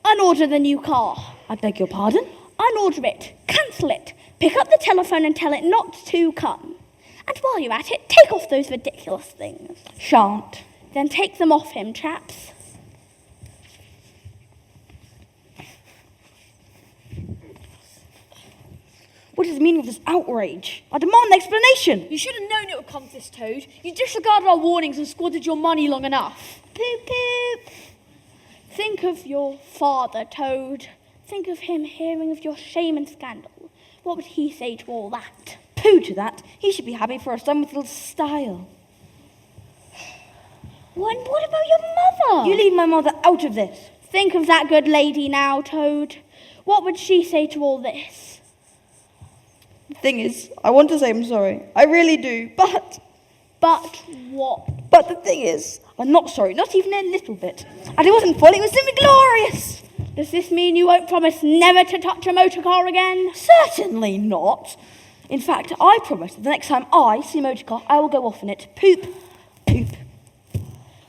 Unorder the new car. I beg your pardon? Unorder it. Cancel it. Pick up the telephone and tell it not to come. And while you're at it, take off those ridiculous things. Shan't. Then take them off him, chaps. What is the meaning of this outrage? I demand an explanation. You should have known it would come to this, Toad. You disregarded our warnings and squandered your money long enough. Poop, poop. Think of your father, Toad. Think of him hearing of your shame and scandal. What would he say to all that? Pooh to that. He should be happy for a son with a little style. What about your mother? You leave my mother out of this. Think of that good lady now, Toad. What would she say to all this? The thing is, I want to say I'm sorry. I really do, but... But what? But the thing is, I'm not sorry, not even a little bit. And it wasn't fun, it was simply glorious. Does this mean you won't promise never to touch a motor car again? Certainly not. In fact, I promise that the next time I see a motor car, I will go off in it. Poop, poop.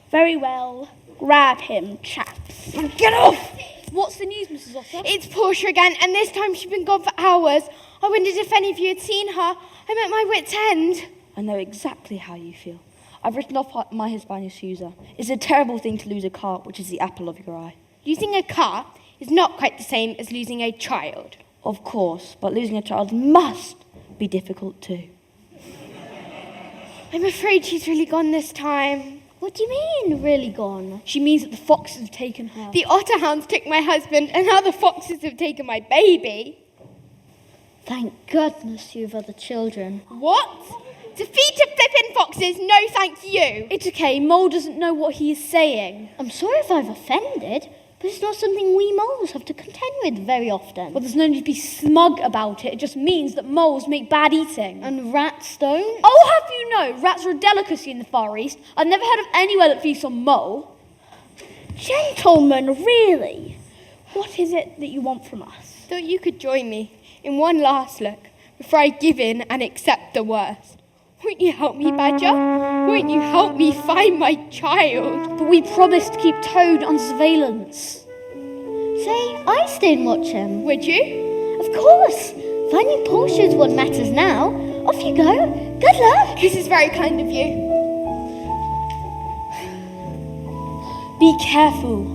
Very well. Grab him, chaps. Get off! What's the news, Mrs. Otter? It's Portia again, and this time she's been gone for hours. I wondered if any of you had seen her. I'm at my wit's end. I know exactly how you feel. I've written off my Hispanic user. It's a terrible thing to lose a car, which is the apple of your eye. Losing a car is not quite the same as losing a child. Of course, but losing a child must be difficult too. I'm afraid she's really gone this time. What do you mean, really gone? She means that the foxes have taken her. The otterhounds took my husband, and now the foxes have taken my baby. Thank goodness you've other children. What? Defeat of flippin' foxes, no thank you. It's okay, Mole doesn't know what he is saying. I'm sorry if I've offended, but it's not something we moles have to contend with very often. Well, there's no need to be smug about it. It just means that moles make bad eating. And rats don't? Oh, have you know, rats are a delicacy in the Far East. I've never heard of anywhere that feasts on mole. Gentlemen, really? What is it that you want from us? Thought you could join me in one last look before I give in and accept the worst. Won't you help me, Badger? Won't you help me find my child? But we promised to keep Toad on surveillance. Say, I stay and watch him. Would you? Of course. Finding Portia's what matters now. Off you go. Good luck. This is very kind of you. Be careful.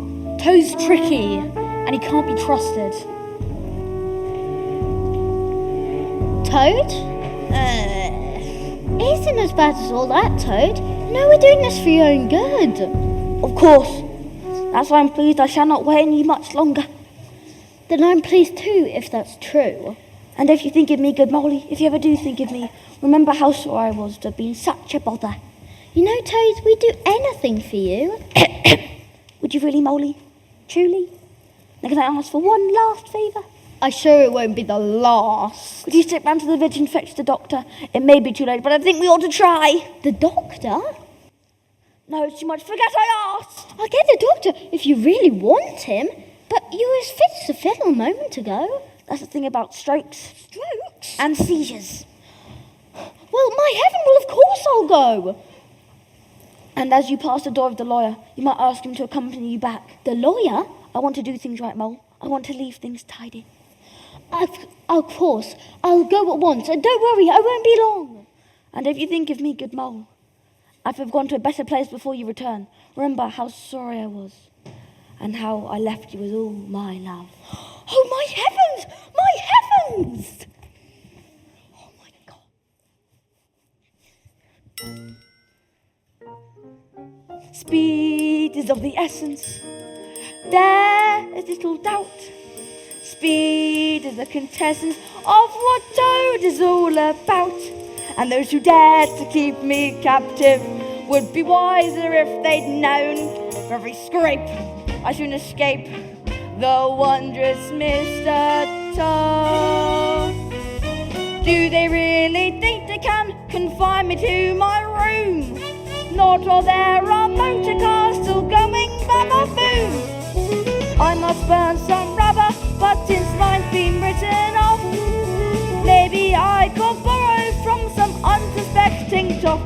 Toad's tricky, and he can't be trusted. Toad? It isn't as bad as all that, Toad. No, we're doing this for your own good. Of course. That's why I'm pleased I shall not wait on you much longer. Then I'm pleased too, if that's true. And if you think of me, good Molly, if you ever do think of me, remember how sorry I was to have been such a bother. You know, Toad, we'd do anything for you. Would you really, Molly? Truly? Now can I ask for one last favour? I'm sure it won't be the last. Could you slip round to the village and fetch the doctor? It may be too late, but I think we ought to try. The doctor? No, it's too much. Forget I asked. I'll get the doctor if you really want him. But you were as fit as a fiddle a moment ago. That's the thing about strokes. Strokes? And seizures. Well, my heaven, well, of course I'll go. And as you pass the door of the lawyer, you might ask him to accompany you back. The lawyer? I want to do things right, Mole. I want to leave things tidy. Of course. I'll go at once. And don't worry, I won't be long. And if you think of me, good Mole, if I've gone to a better place before you return, remember how sorry I was and how I left you with all my love. Oh, my heavens! My heavens! Oh, my God. Speed is of the essence. There is little doubt. Speed is the quintessence of what Toad is all about. And those who dared to keep me captive would be wiser if they'd known. For every scrape I soon escape the wondrous Mr. Toad. Do they really think they can confine me to my room? Not while there are motor cars still going ba-ba-boom. I must burn some rubber, but since mine's been written off, maybe I could borrow from some unsuspecting top.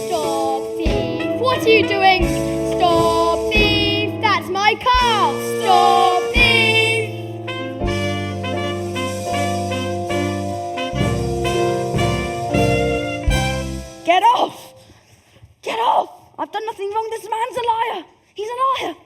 Stop, thief! What are you doing? Stop, thief! That's my car! Stop, thief! Get off! Get off! I've done nothing wrong. This man's a liar. He's a liar.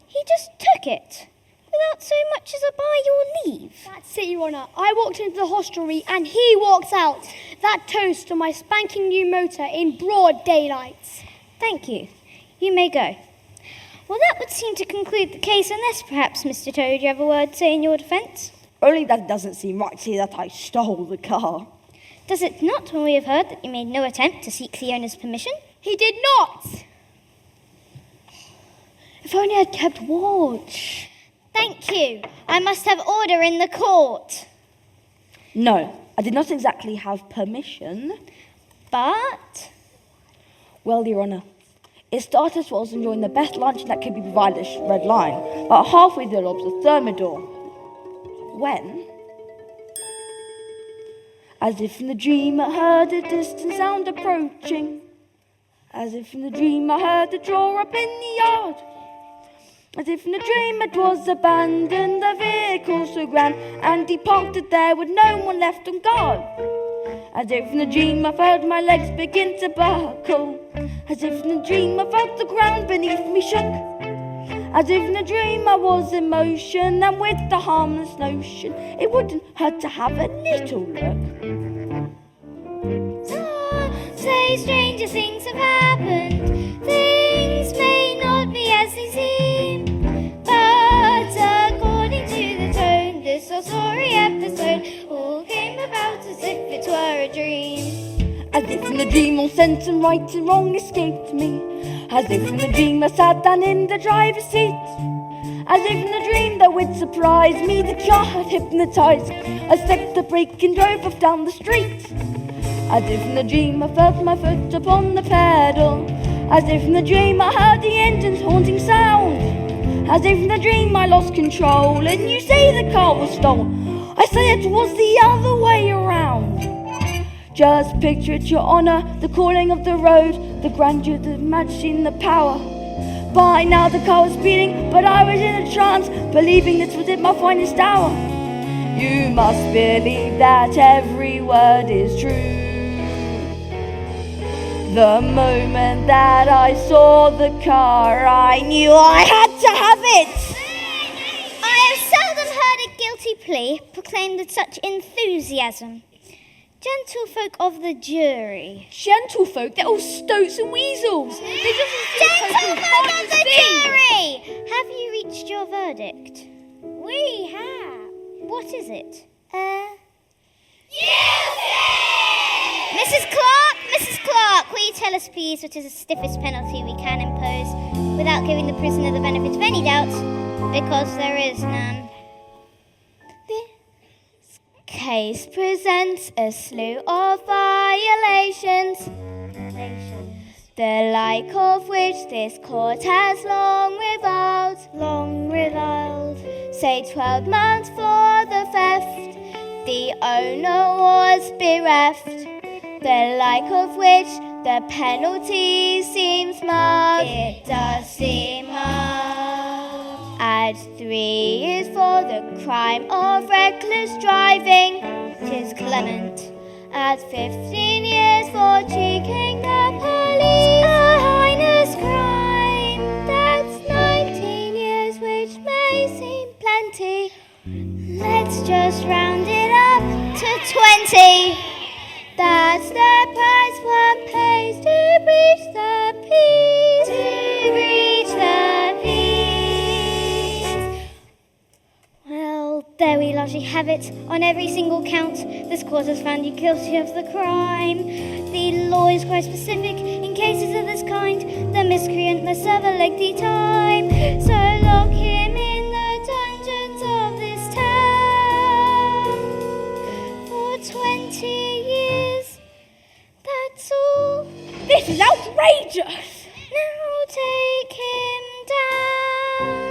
He just took it, without so much as a by your leave. That's it, Your Honour. I walked into the hostelry and he walked out. That toast on my spanking new motor in broad daylight. Thank you. You may go. Well, that would seem to conclude the case, unless perhaps, Mr. Toad, you have a word to say in your defence? Only that it doesn't seem right to say that I stole the car. Does it not, when we have heard that you made no attempt to seek the owner's permission? He did not! If only I'd kept watch. Thank you. I must have order in the court. No, I did not exactly have permission. But? Well, Your Honour, it started as well as enjoying the best lunch that could be provided at Red Line. But halfway there was the thermidor. When, as if in the dream I heard a distant sound approaching. As if in the dream I heard it draw up in the yard. As if in a dream it was abandoned, the vehicle so grand, and he parked it there with no one left on guard. As if in a dream I felt my legs begin to buckle. As if in a dream I felt the ground beneath me shook. As if in a dream I was in motion, and with the harmless notion it wouldn't hurt to have a little look. Say stranger things have happened. Things may not be as they seem, but according to the tone, this whole story episode all came about as if it were a dream. As if in a dream all sense and right and wrong escaped me. As if in a dream I sat down in the driver's seat. As if in a dream that would surprise me, the car had hypnotized. I stepped the brake and drove off down the street. As if in a dream I felt my foot upon the pedal. As if in a dream I heard the engine's haunting sound. As if in a dream I lost control, and you say the car was stolen. I say it was the other way around. Just picture it, your honour, the calling of the road, the grandeur, the majesty and the power. By now the car was speeding, but I was in a trance, believing this was at my finest hour. You must believe that every word is true. The moment that I saw the car, I knew I had to have it. I have seldom heard a guilty plea proclaimed with such enthusiasm. Gentlefolk of the jury. Gentlefolk, they're all stoats and weasels. Gentlemen of the jury! Have you reached your verdict? We have. What is it? Mrs. Clark, will you tell us please what is the stiffest penalty we can impose without giving the prisoner the benefit of any doubt, because there is none? Case presents a slew of violations, the like of which this court has long reviled. Say 12 months for the theft, the owner was bereft, the like of which the penalty seems marked. It does seem marked. Add 3 years for the crime of reckless driving, 'tis clement. Add 15 years for cheeking the police, a heinous crime. That's 19 years, which may seem plenty. Let's just round it up to 20. That's the price one pays to breach the peace. To breach the peace. Well, there we largely have it. On every single count, this court has found you guilty of the crime. The law is quite specific in cases of this kind. The miscreant must serve a lengthy time. So lock him in the dungeons of this town for 20 years. That's all. This is outrageous! Now take him down.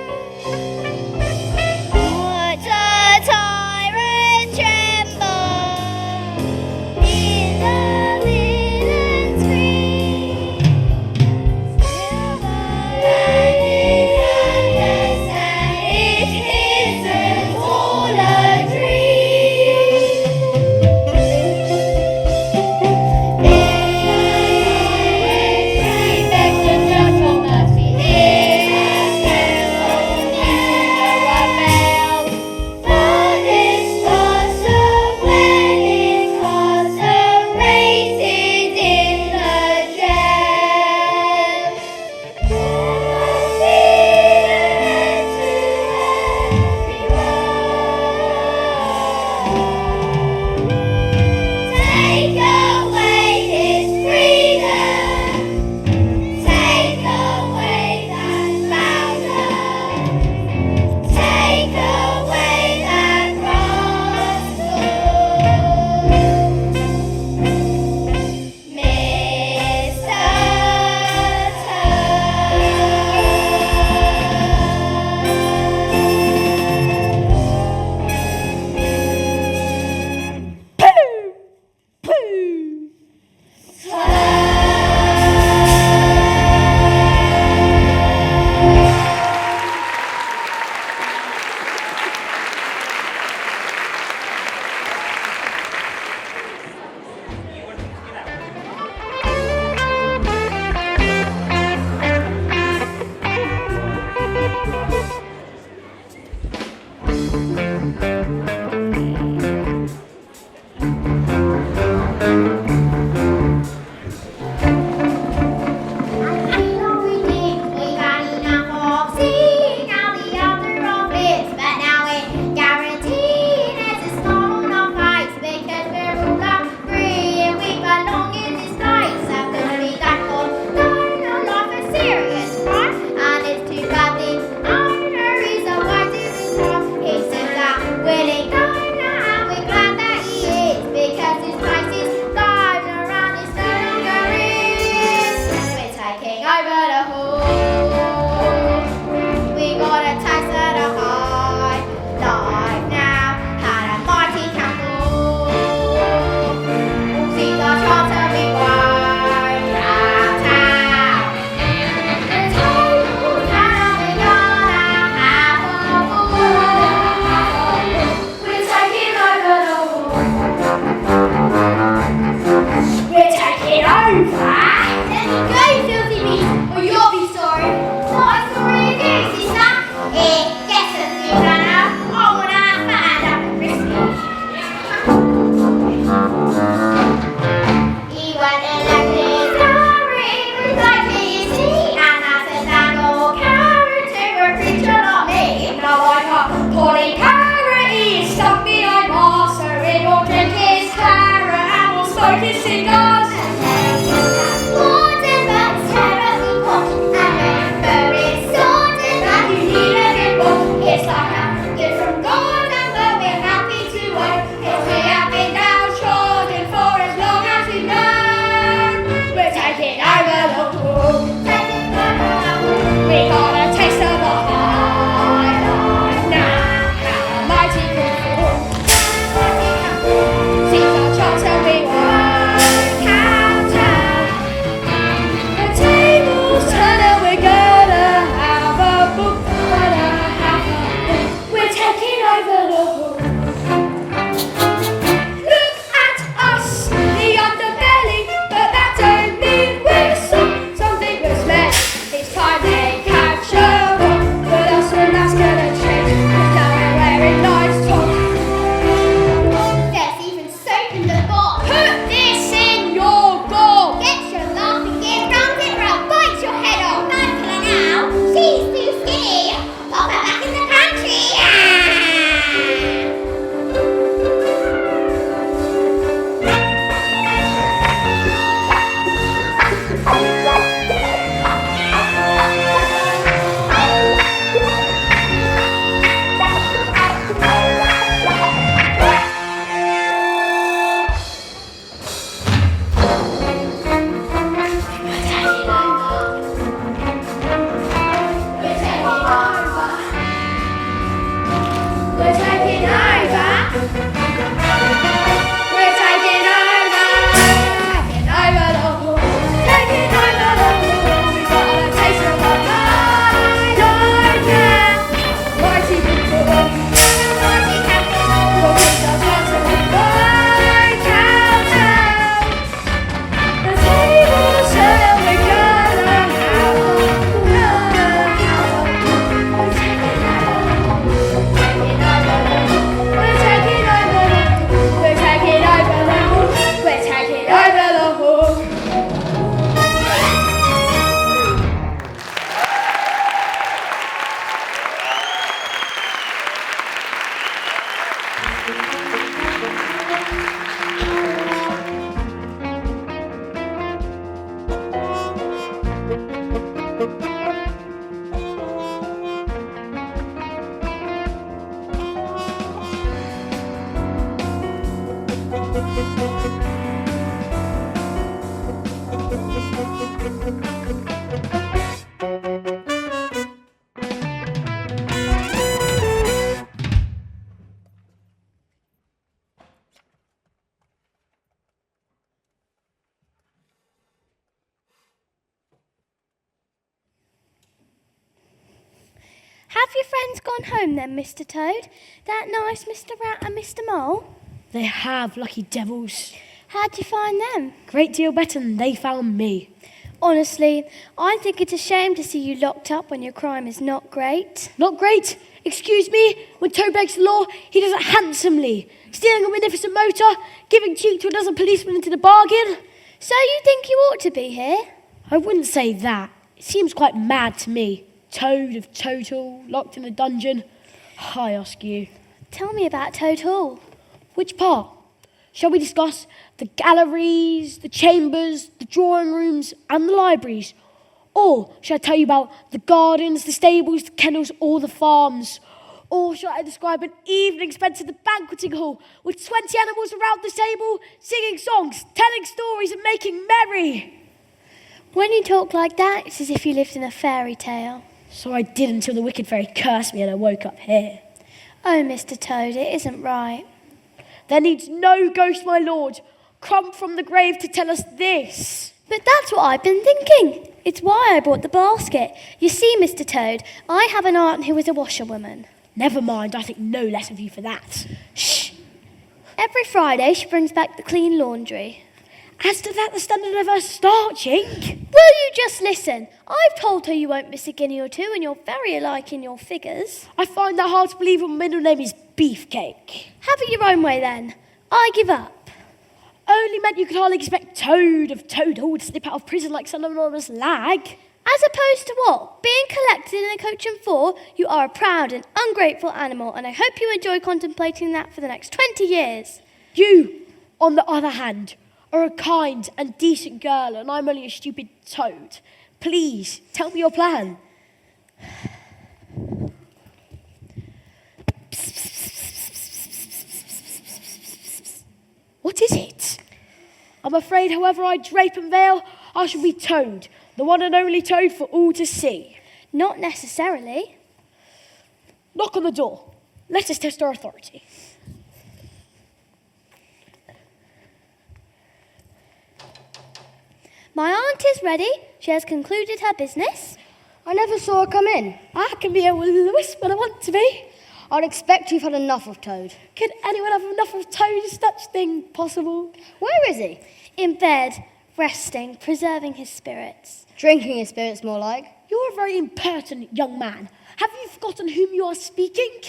What a tyrant tremble in the villain's green. Still the land is understand it isn't all a dream. Prefect the judge of mercy. over. Let me go, filthy beast, or you'll be sorry. Not a story of you, sister. It gets us you now. Oh, when I found out the Christmas. He went and left his diary with like you see, and I said that old carrot to a creature like me. Now I got Polly Carrot, he stuck behind bars, so we will drink his carrot and we'll smoke his cigars. It's like a gift from God, and though we're happy to own, if we have been downtrodden for as long as we've known, we're taking over the world. We got a taste of the high life now, how a mighty good fall. Seize our chance and we won't counterattack. The tables turn and we're gonna have a book. We're taking over the world. Look at us, the underbelly, but that don't mean we're something was met. It's time they catch up, but that's when that's gonna change. Cause now we're wearing nice tops. There's even soap in the box. Put this in your gob. Get your laughing gear round it or I'll bite your head off. No, for now, she's too skinny. Pop her back in the pantry. Have your friends gone home then, Mr. Toad? That nice Mr. Rat and Mr. Mole? They have, lucky devils. How'd you find them? Great deal better than they found me. Honestly, I think it's a shame to see you locked up when your crime is not great. Not great? Excuse me? When Toad breaks the law, he does it handsomely. Stealing a magnificent motor, giving cheek to a dozen policemen into the bargain. So you think you ought to be here? I wouldn't say that. It seems quite mad to me. Toad of Total, locked in a dungeon. I ask you. Tell me about Toad Hall. Which part? Shall we discuss the galleries, the chambers, the drawing rooms, and the libraries? Or shall I tell you about the gardens, the stables, the kennels, or the farms? Or shall I describe an evening spent at the banqueting hall with 20 animals around the table, singing songs, telling stories, and making merry? When you talk like that, it's as if you lived in a fairy tale. So I did until the wicked fairy cursed me and I woke up here. Oh, Mr. Toad, it isn't right. There needs no ghost, my lord, come from the grave to tell us this. But that's what I've been thinking. It's why I brought the basket. You see, Mr. Toad, I have an aunt who is a washerwoman. Never mind, I think no less of you for that. Shh. Every Friday she brings back the clean laundry. As to that, the standard never starching. Will you just listen? I've told her you won't miss a guinea or two and you're very alike in your figures. I find that hard to believe when my middle name is Beefcake. Have it your own way then. I give up. Only meant you could hardly expect Toad of Toad Hall to slip out of prison like some anonymous lag. As opposed to what? Being collected in a coach and four, you are a proud and ungrateful animal, and I hope you enjoy contemplating that for the next 20 years. You, on the other hand, are a kind and decent girl, and I'm only a stupid toad. Please, tell me your plan. What is it? I'm afraid, however I drape and veil, I shall be Toad, the one and only Toad for all to see. Not necessarily. Knock on the door. Let us test our authority. My aunt is ready. She has concluded her business. I never saw her come in. I can be a Willows when I want to be. I'd expect you've had enough of Toad. Can anyone have enough of Toad? Is such thing possible? Where is he? In bed, resting, preserving his spirits. Drinking his spirits, more like. You're a very impertinent young man. Have you forgotten whom you are speaking?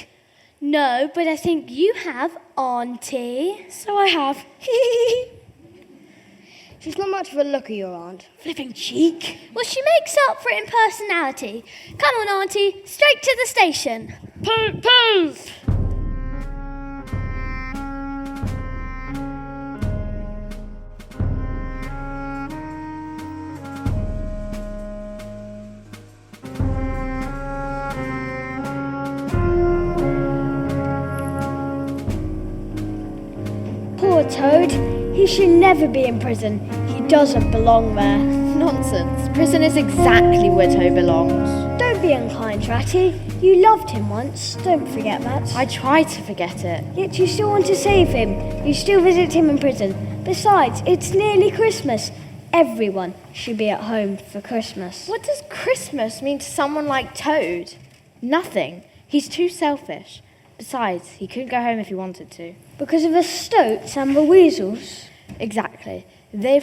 No, but I think you have, Auntie. So I have. She's not much of a looker, your aunt. Flipping cheek. Well, she makes up for it in personality. Come on, Auntie, straight to the station. Poof! Poor Toad. He should never be in prison. He doesn't belong there. Nonsense. Prison is exactly where Toad belongs. Don't be unkind, Ratty. You loved him once. Don't forget that. I try to forget it. Yet you still want to save him. You still visit him in prison. Besides, it's nearly Christmas. Everyone should be at home for Christmas. What does Christmas mean to someone like Toad? Nothing. He's too selfish. Besides, he couldn't go home if he wanted to. Because of the Stoats and the Weasels? Exactly. They've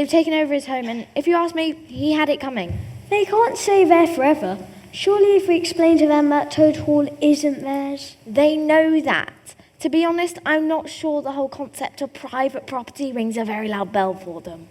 taken over his home, and if you ask me, he had it coming. They can't stay there forever. Surely if we explain to them that Toad Hall isn't theirs. They know that. To be honest, I'm not sure the whole concept of private property rings a very loud bell for them.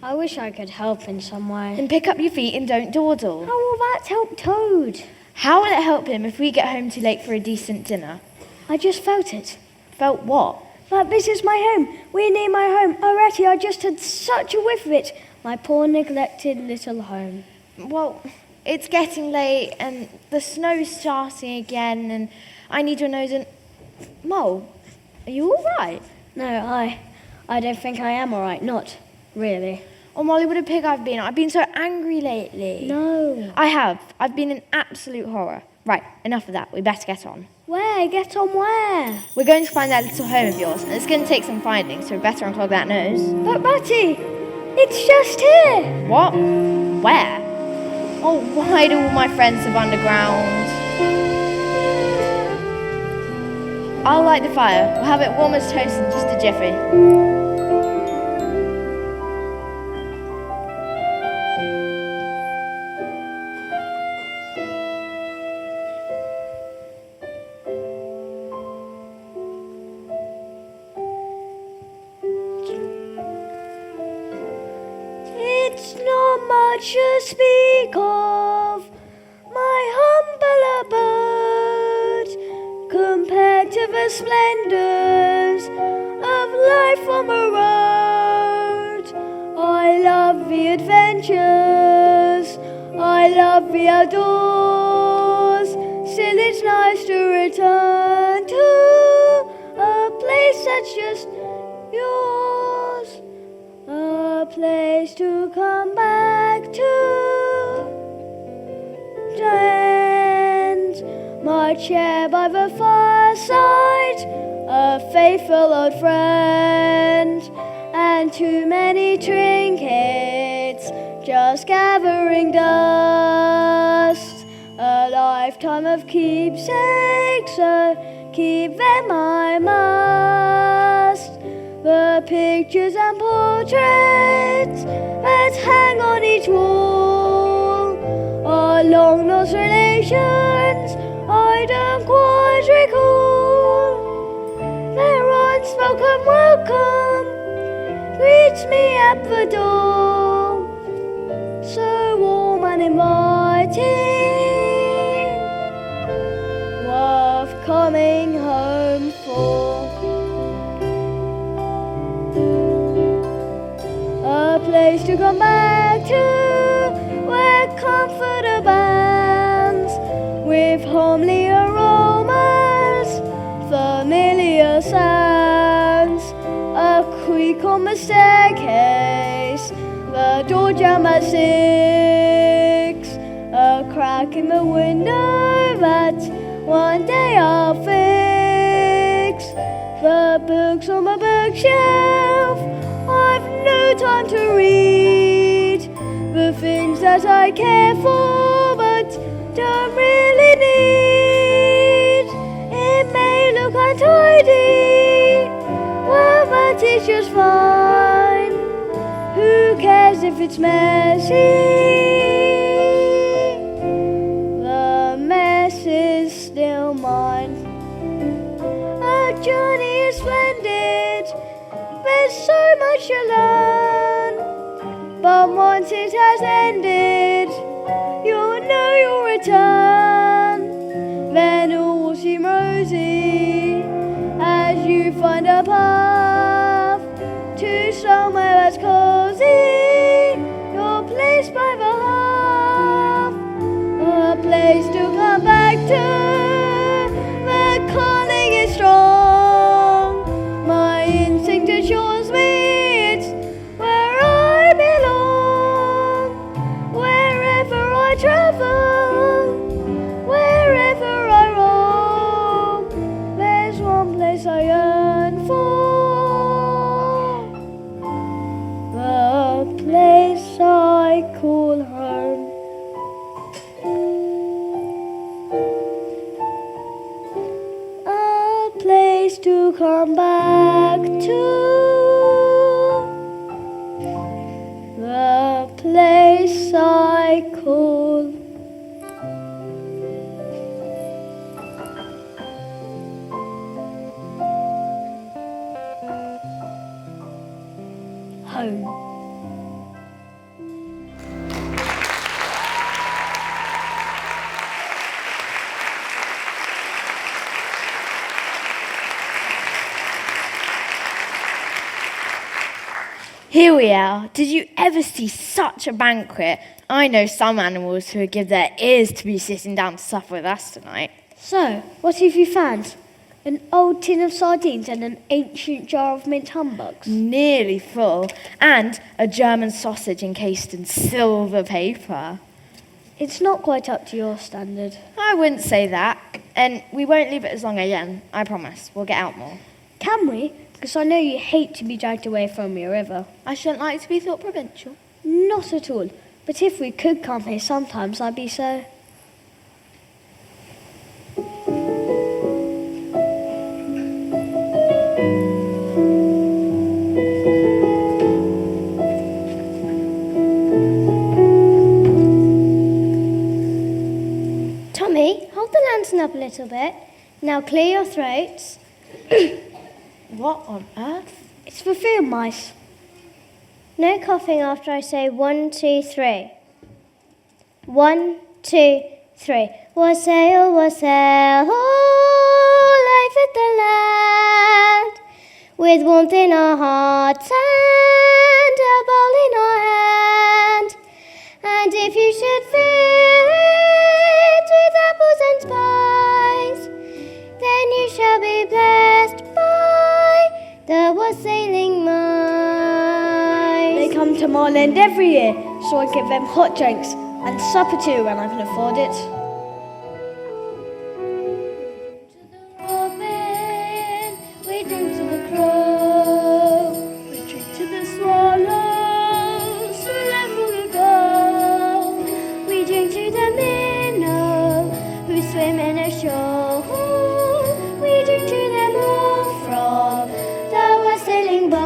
I wish I could help in some way. Then pick up your feet and don't dawdle. How will that help Toad? How will it help him if we get home too late for a decent dinner? I just felt it. Felt what? That this is my home. We're near my home. Oh, Ratty, I just had such a whiff of it. My poor neglected little home. Well, it's getting late and the snow's starting again and I need your nose and... Mole, are you all right? No, I don't think I am all right. Not really. Oh, Molly, what a pig I've been. I've been so angry lately. No. I have. I've been in absolute horror. Right, enough of that. We better get on. Where? Get on where? We're going to find that little home of yours, and it's going to take some finding, so we better unclog that nose. But Ratty, it's just here. What? Where? Oh, why do all my friends live underground? I'll light the fire. We'll have it warm as toast in just a jiffy. It's not much to speak of, my humble abode, compared to the splendors of life on the road. I love the adventures, I love the outdoors. Still it's nice to return to a place that's just yours, a place to come back to. And my chair by the fireside, a faithful old friend, and too many trinkets just gathering dust. A lifetime of keepsakes, so keep them I must. the pictures and portraits that hang on each wall are long lost relations I don't quite recall. Their unspoken welcome greets me at the door, so warm and inviting, worth coming home for. A place to come back to, where comfort abounds, with homely aromas, familiar sounds. A creak on the staircase, the door jam at 6, a crack in the window that one day I'll fix. The books on the bookshelf I've no time to read, the things that I care for but don't really need. It may look untidy, well that is just fine. Who cares if it's messy? The mess is still mine. A journey is splendid, there's so much to learn, but once it has ended, you'll know you'll return. Then all will seem rosy as you find a path to somewhere that's cozy, your place by the hearth, a place to come back to. The calling is strong, my instinct assures me it's where I belong. Wherever I travel, wherever I roam, there's one place I yearn for, the place I call home. A place to come back to, the place I call home. Here we are. Did you ever see such a banquet? I know some animals who would give their ears to be sitting down to supper with us tonight. So, what have you found? An old tin of sardines and an ancient jar of mint humbugs. Nearly full. And a German sausage encased in silver paper. It's not quite up to your standard. I wouldn't say that. And we won't leave it as long again. I promise. We'll get out more. Can we? Because I know you hate to be dragged away from your river. I shouldn't like to be thought provincial. Not at all. But if we could come here sometimes, I'd be so... Tommy, hold the lantern up a little bit. Now clear your throats. What on earth? It's for field mice. No coughing after I say 1, 2, 3. 1, 2, 3. Wassail, wassail, oh, life at the land. With warmth in our hearts and a bowl in our hand. And if you should fill it with apples and spice, then you shall be blessed by the wassailing mice. They come to Marland every year, so I give them hot drinks and supper too when I can afford it. Robin, we drink to the crow, We drink to the swallows, wherever we go. we drink to the minnow who swim in a shoal. We drink to them all from the wassailing boat.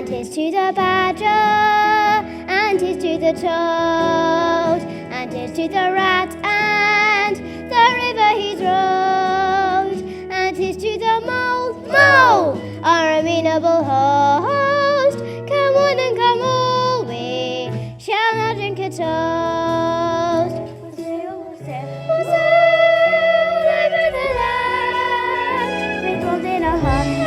And here's to the badger, and here's to the toad, and here's to the rat, and the river he's rowed, and here's to the mole, our amenable host. Come on and come all, we shall now drink a toast. We'll sail over the land, with gold in our hearts.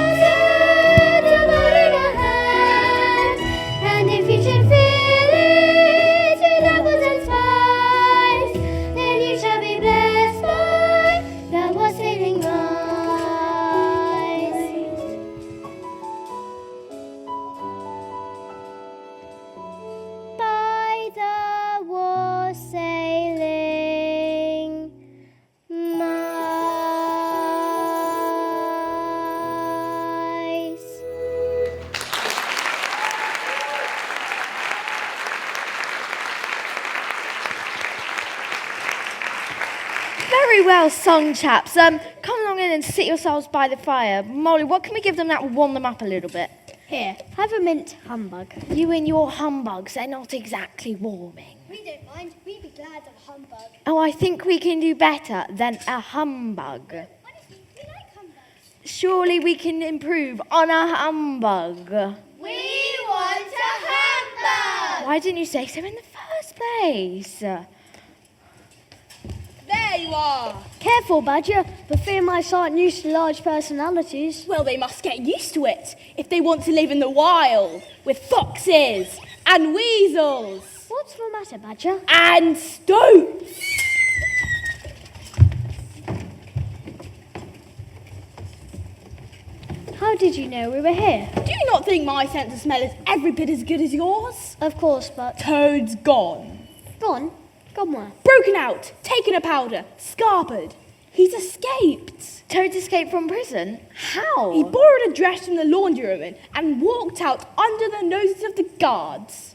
And if you should fill it with apples and spice, then you shall be blessed by the wassailing rise. By the wassailing mice. Very well sung, chaps. Come along in and sit yourselves by the fire. Molly, what can we give them that will warm them up a little bit? Here, have a mint humbug. You and your humbugs, they're not exactly warming. We don't mind. We'd be glad of a humbug. Oh, I think we can do better than a humbug. Honestly, we like humbugs. Surely we can improve on a humbug. We want a humbug! Why didn't you say so in the first place? There you are. Careful, Badger. For fear my sight aren't used to large personalities. Well, they must get used to it if they want to live in the wild with foxes and weasels What's the matter, Badger? and stoats. How did you know we were here? Do you not think my sense of smell is every bit as good as yours? Of course, but... Toad's gone. Gone? Gone where? Broken out, taken a powder, scarpered. He's escaped. Toad escaped from prison? How? He borrowed a dress from the laundry woman and walked out under the noses of the guards.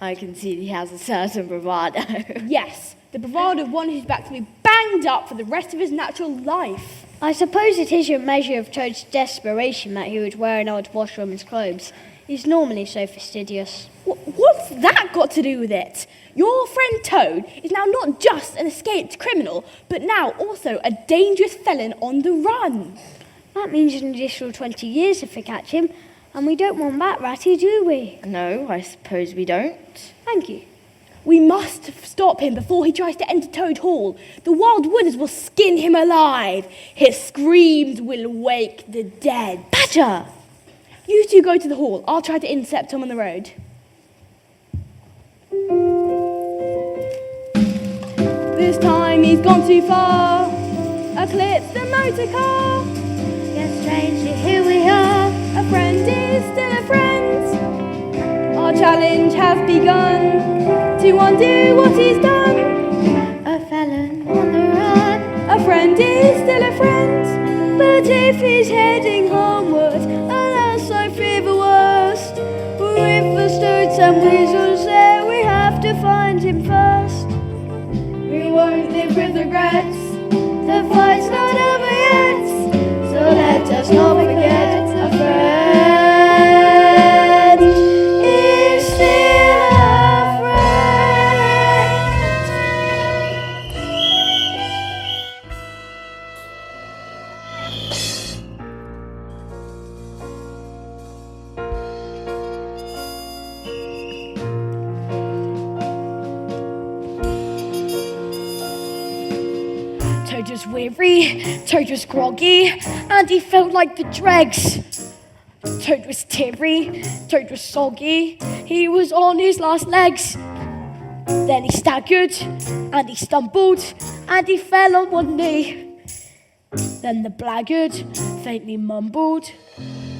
I can see he has a certain bravado. Yes, the bravado of one who's back to be banged up for the rest of his natural life. I suppose it is your measure of Toad's desperation that he would wear an old washwoman's clothes. He's normally so fastidious. What's that got to do with it? Your friend Toad is now not just an escaped criminal, but now also a dangerous felon on the run. That means an additional 20 years if we catch him. And we don't want that, Ratty, do we? No, I suppose we don't. Thank you. We must stop him before he tries to enter Toad Hall. The wild wooders will skin him alive. His screams will wake the dead. Badger! You two go to the hall. I'll try to intercept him on the road. This time he's gone too far. Eclipse the motor car. Yes, strangely, here we are. A friend is still a friend. Our challenge has begun to undo what he's done. A felon on the run. A friend is still a friend. But if he's heading homeward, alas, I fear the worst. With the stoats and weasels there, we have to find him first. We won't live with regrets. The fight's not over yet, so let us not forget a friend is still a friend. Toad was weary, Toad was groggy, and he felt like the dregs. Toad was teary, Toad was soggy, he was on his last legs. Then he staggered, and he stumbled, and he fell on one knee. Then the blackguard faintly mumbled,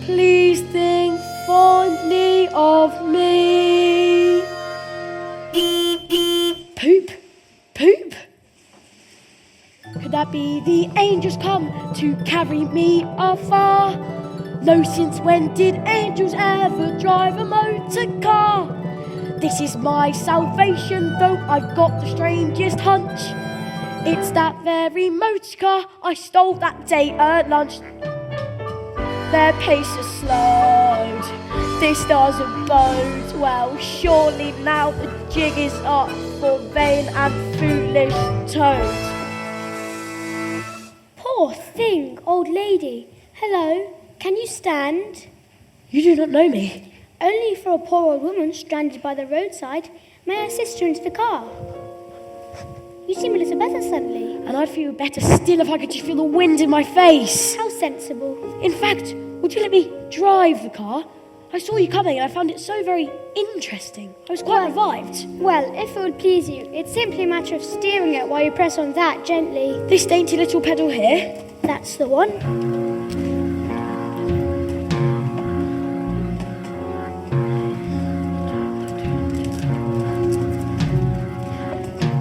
"Please think fondly of me." Poop, poop. Could that be the angels come to carry me afar? No, since when did angels ever drive a motor car? This is my salvation, though I've got the strangest hunch. It's that very motor car I stole that day at lunch. Their pace has slowed, This doesn't bode well. Surely now the jig is up for vain and foolish Toad. Poor thing, old lady. Hello, can you stand? You do not know me. Only for a poor old woman stranded by the roadside. May I assist you into the car? You seem a little better suddenly. And I'd feel better still if I could just feel the wind in my face. How sensible. In fact, would you let me drive the car? I saw you coming and I found it so very interesting. I was quite revived. Well, if it would please you, it's simply a matter of steering it while you press on that gently. This dainty little pedal here? That's the one.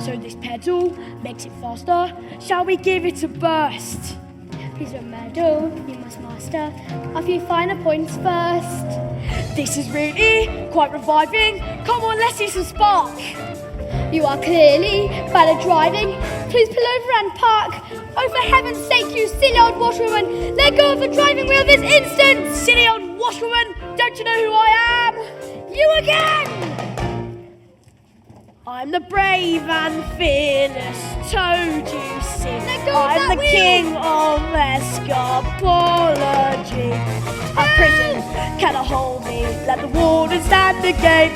So this pedal makes it faster. Shall we give it a burst? Please remember, you must master a few finer points first. This is really quite reviving. Come on, let's see some spark. You are clearly bad at driving. Please pull over and park. Oh, for heaven's sake, you silly old washwoman, let go of the driving wheel this instant. Silly old washwoman, don't you know who I am? You again! I'm the brave and fearless Toad, you see. Let go of I'm that the wheel. king of escapology. A prison cannot hold me. Let the warden stand again.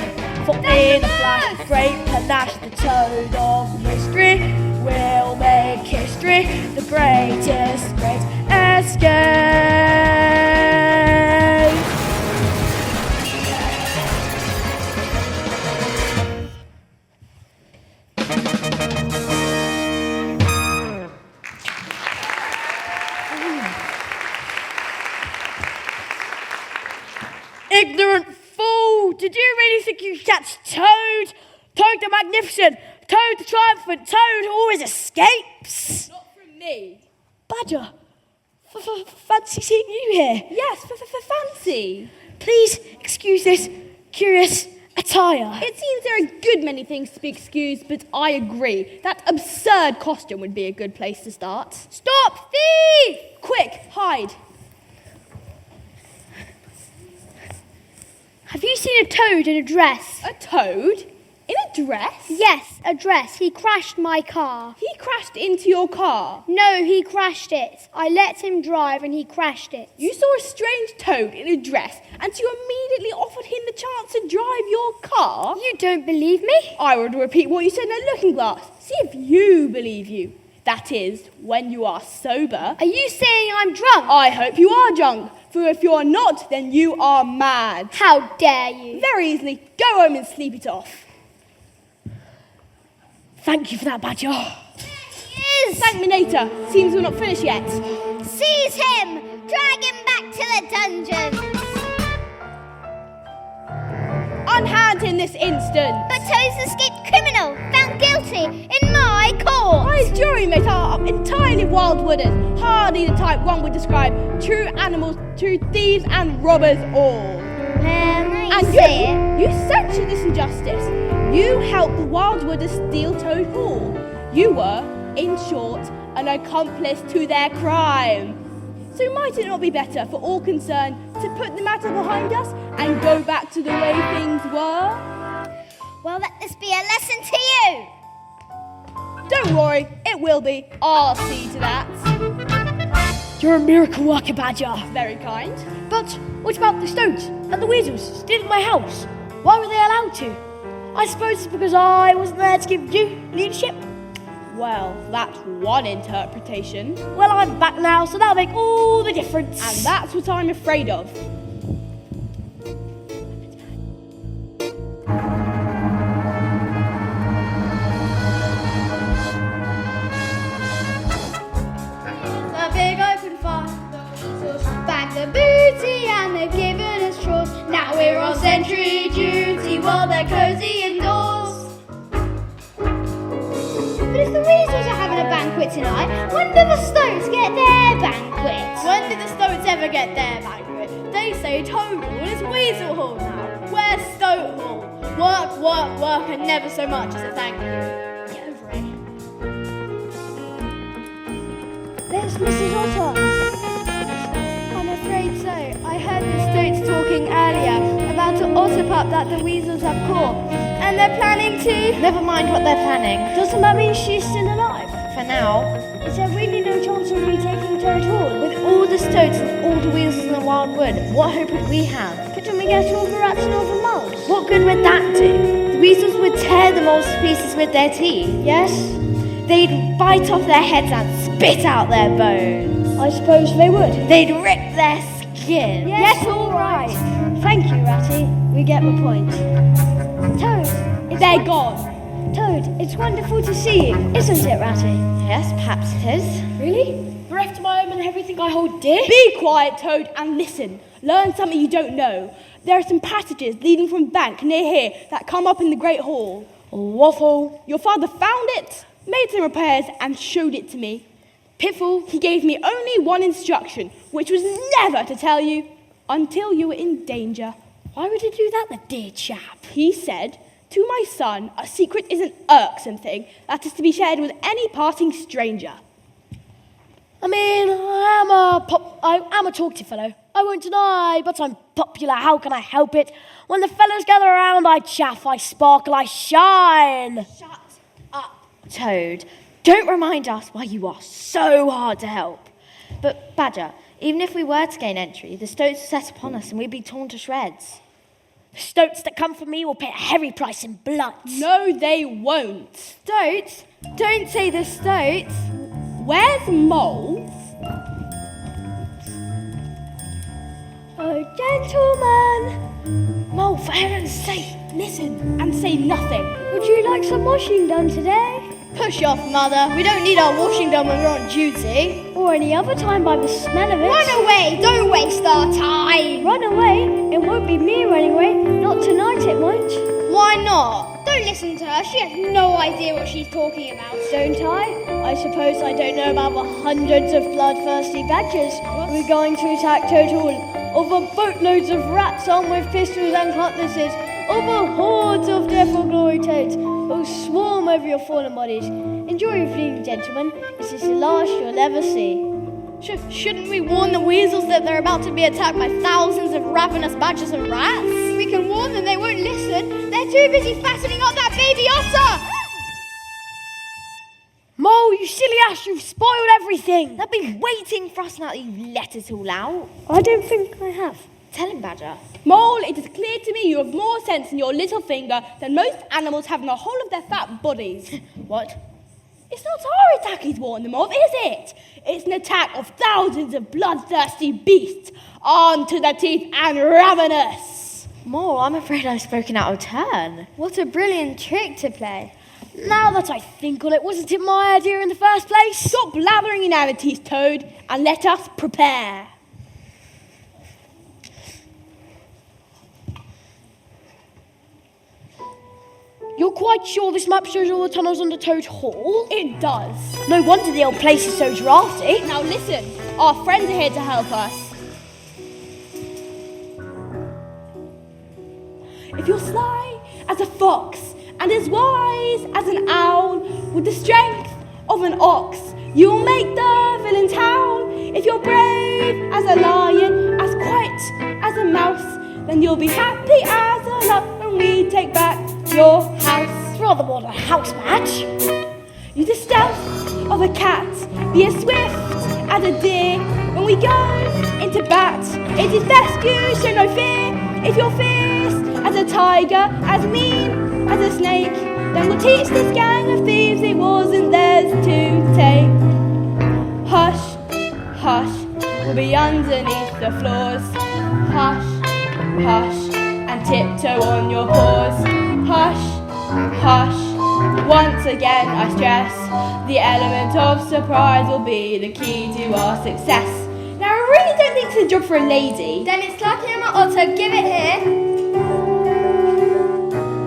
For in a flash of great panache, the Toad of mystery will make history. The greatest great escape. Ignorant fool! Did you really think you could catch Toad? Toad the magnificent! Toad the triumphant! Toad who always escapes! Not from me. Badger, fancy seeing you here. Yes, for fancy. Please excuse this curious attire. It seems there are a good many things to be excused, but I agree. That absurd costume would be a good place to start. Stop, thief! Quick, hide. Have you seen a toad in a dress? A toad? In a dress? Yes, a dress. He crashed my car. He crashed into your car? No, he crashed it. I let him drive and he crashed it. You saw a strange toad in a dress and you immediately offered him the chance to drive your car? You don't believe me? I would repeat what you said in a looking glass. See if you believe you. That is, when you are sober. Are you saying I'm drunk? I hope you are drunk. For if you are not, then you are mad. How dare you? Very easily. Go home and sleep it off. Thank you for that, Badger. Yes! Thank me later. Seems we're not finished yet. Seize him! Drag him back to the dungeon! Unhand him this instant. But Toad's escaped criminal, found guilty in my court. His jurymates are entirely wild wooders, hardly the type one would describe true animals, true thieves and robbers all. And you censure this injustice. You helped the wild wooders steal Toad Hall. You were, in short, an accomplice to their crime. So might it not be better for all concerned to put the matter behind us and go back to the way things were? Well, let this be a lesson to you. Don't worry, it will be. I'll see to that. You're a miracle worker, Badger. Very kind. But what about the Stoats and the Weasels stealing my house? Why were they allowed to? I suppose it's because I wasn't there to give you leadership. Well, that's one interpretation. Well, I'm back now, so that'll make all the difference. And that's what I'm afraid of. The big open fire, back the booty and they've given us chores. Now we're on sentry duty while they're cozy indoors. But if the Weasels are having a banquet tonight, when do the Stoats get their banquet? When did the Stoats ever get their banquet? They say Toad Hall is Weasel Hall now. Where's Stoat Hall? Work, work, work, and never so much as a thank you. Get over it. There's Mrs. Otter. I'm afraid so. I heard the Stoats talking earlier little otter pup that the weasels have caught. And they're planning to... Never mind what they're planning. Doesn't that mean she's still alive? For now. Is there really no chance of retaking Toad Hall? With all the stoats and all the weasels in the wild wood, what hope would we have? Couldn't we get all the rats and all the moles? What good would that do? The weasels would tear the moles to pieces with their teeth. Yes? They'd bite off their heads and spit out their bones. I suppose they would. They'd rip their skin. Yes, all right. Thank you, Ratty. We get the point. Toad, They're gone. Toad, it's wonderful to see you, isn't it, Ratty? Yes, perhaps it is. Really? Bereft of my home and everything I hold dear? Be quiet, Toad, and listen. Learn something you don't know. There are some passages leading from bank near here that come up in the Great Hall. Waffle. Your father found it, made some repairs, and showed it to me. Piffle, he gave me only one instruction, which was never to tell you until you were in danger. Why would he do that, the dear chap? He said, to my son, a secret is an irksome thing that is to be shared with any passing stranger. I mean, I am a talkative fellow. I won't deny, but I'm popular. How can I help it? When the fellows gather around, I chaff, I sparkle, I shine. Shut up, Toad. Don't remind us why you are so hard to help. But, Badger, even if we were to gain entry, the stoats would set upon us and we'd be torn to shreds. The stoats that come from me will pay a heavy price in blood. No, they won't. Stoats? Don't say the stoats. Where's Mole? Oh, gentlemen. Mole, for heaven's sake, listen and say nothing. Would you like some washing done today? Push off, Mother. We don't need our washing done when we're on duty. Or any other time by the smell of it. Run away! Don't waste our time! Run away? It won't be me running away. Not tonight, it won't. Why not? Don't listen to her. She has no idea what she's talking about. Don't I? I suppose I don't know about the hundreds of bloodthirsty badgers who are going to attack Toad Hall. Or the boatloads of rats armed with pistols and cutlasses. Or the hordes of death or glory toads who swarm over your fallen bodies. Enjoy your fleeing, gentlemen. This is the last you'll ever see. Shouldn't we warn the weasels that they're about to be attacked by thousands of ravenous badgers and rats? We can warn them, they won't listen. They're too busy fattening up that baby otter! Mole, you silly ass, you've spoiled everything. They'll be waiting for us now that you've let it all out. I don't think I have. Tell him, Badger. Mole, it is clear to me you have more sense in your little finger than most animals have in the whole of their fat bodies. What? It's not our attack he's warned them of, is it? It's an attack of thousands of bloodthirsty beasts, armed to the teeth and ravenous. Mole, I'm afraid I've spoken out of turn. What a brilliant trick to play. Now that I think on it, wasn't it my idea in the first place? Stop blathering inanities, Toad, and let us prepare. You're quite sure this map shows all the tunnels under Toad Hall? It does. No wonder the old place is so drafty. Now listen, our friends are here to help us. If you're sly as a fox and as wise as an owl, with the strength of an ox, you will make the villains howl. If you're brave as a lion, as quiet as a mouse, then you'll be happy as a lark when we take back your house. Rather more than a house match. Use the stealth of a cat, be as swift as a deer. When we go into bat, it is best you show no fear. If you're fierce as a tiger, as mean as a snake, then we'll teach this gang of thieves it wasn't theirs to take. Hush, hush, we'll be underneath the floors. Hush, hush, and tiptoe on your paws. Hush, hush, once again I stress, the element of surprise will be the key to our success. Now I really don't think it's a job for a lady. Then it's lucky I'm an otter, give it here.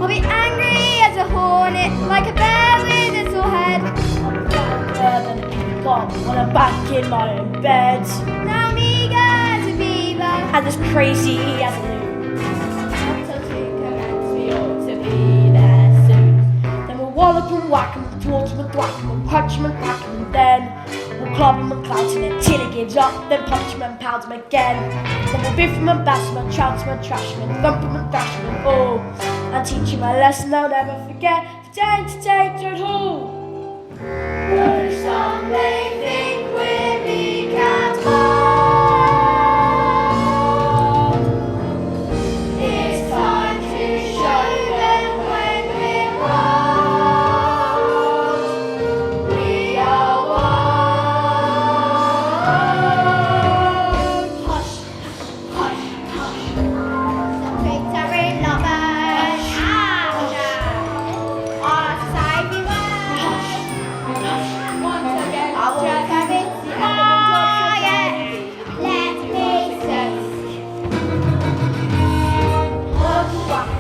I'll be angry as a hornet, like a bear with a sore head. I'm fatter than a bomb when I'm back in my own bed. Now I'm eager as a beaver, And as crazy as a loon. Wallop and whack 'em, torch 'em and thwack 'em, and punch 'em and crack 'em, and then we'll Club him and clout him until he gives up, then punch him and pound him again. Then we'll biff him and bash him and trounce him and trash him and thump him and thrash him and all, and teach him a lesson they'll never forget, for daring to take Toad Hall. Though some may think we're meek and mild, it's time to show them when we're wild. We are wild. Hush, hush, hush. Some pigs are in lovers. Our society works. Once again, I won't have it. Quiet. Let me sense. Hush, hush,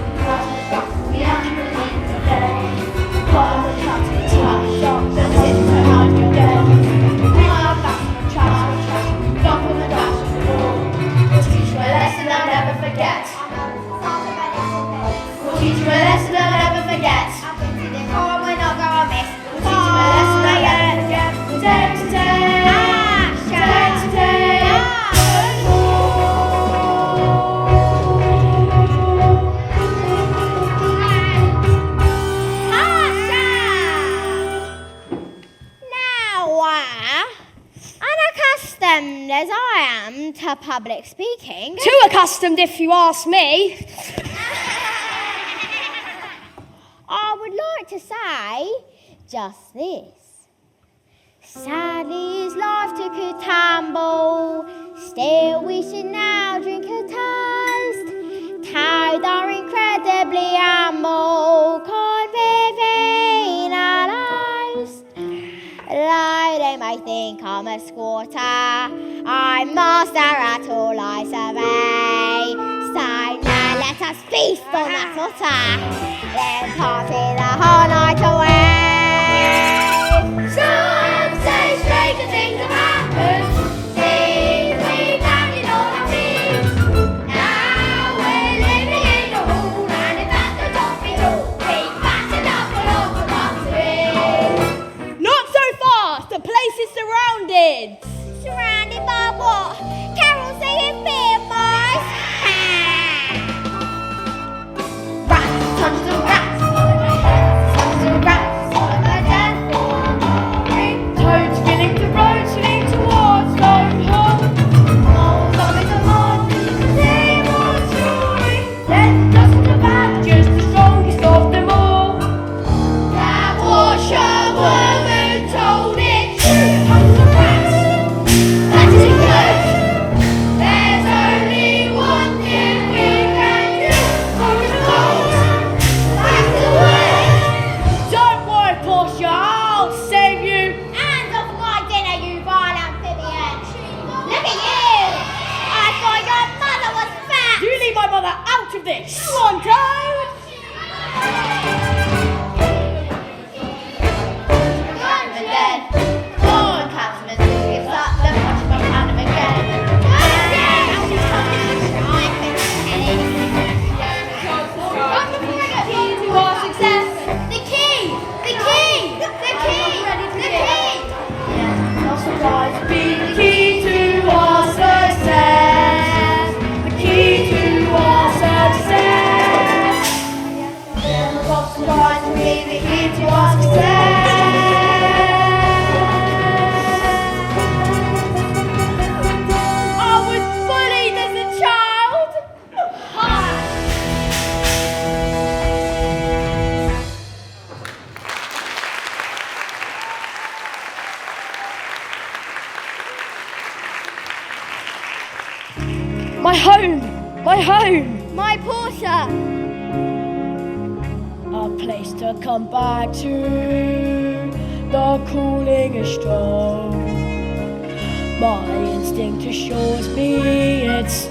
hush. We have to believe today. Follow the tracks, the trash, up the city, turn on your dead. We are back from the trash, dump on the dash of the wall. We'll teach you a lesson I'll never forget. We'll teach you a lesson I'll never forget. Oh, we're not gonna miss. We'll teach you a lesson I'll never forget. Today, today, today, today. Now, unaccustomed as I am to public speaking, Too accustomed, if you ask me. I would like to say just this. Sadly, his life took a tumble. Still, we should now drink a toast. Toad are incredibly humble. Convene a toast. Though they may think I'm a squatter, I'm master at all I survey. So now let us feast on that otter, then party the whole night away. Some say stranger things have happened since we landed on our feet. Now we're living in the hall, and if that's the top of it all, we battered up a lot of monsters. Not so fast! The place is surrounded! Surrounded by what? Carol saying beer mice? Rats, tons of rats, tons of rats on the dead. Toads filling the road, swinging towards Toad Hall. Moles on the moon, same old story. Then dozens of badgers, the strongest of them all. That washerwoman told it true. Tons of rats, that isn't good. There's only one thing we can do. Focus goals, back to work. Don't worry, Portia, I'll save you. Hands off my dinner, you vile amphibian! Look at you! I thought your mother was fat! You leave my mother out of this. Come on, Toad! And then, on Catherine, gives up the punch from Adam again. Key to our success. The key! The key! The key! The key! No surprise, be the key to our success. The key to our success. No surprise, be the key to our success. I was bullied as a child! My home, my home. My Portia! A place to come back to. The cooling is strong. My instinct assures me it's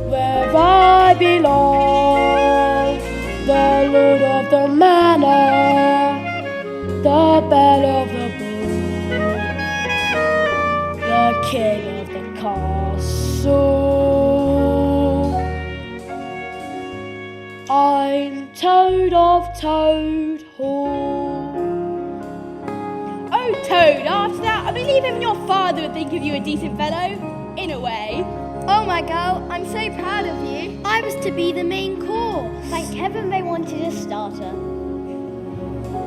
where I belong. The lord of the manor, the belle of the ball, the king of the castle. I'm Toad of Toad Hall. Oh, Toad, after that, I believe Even your father would think of you a decent fellow, in a way. Oh my girl, I'm so proud of you. I was to be the main course. Thank heaven they wanted a starter.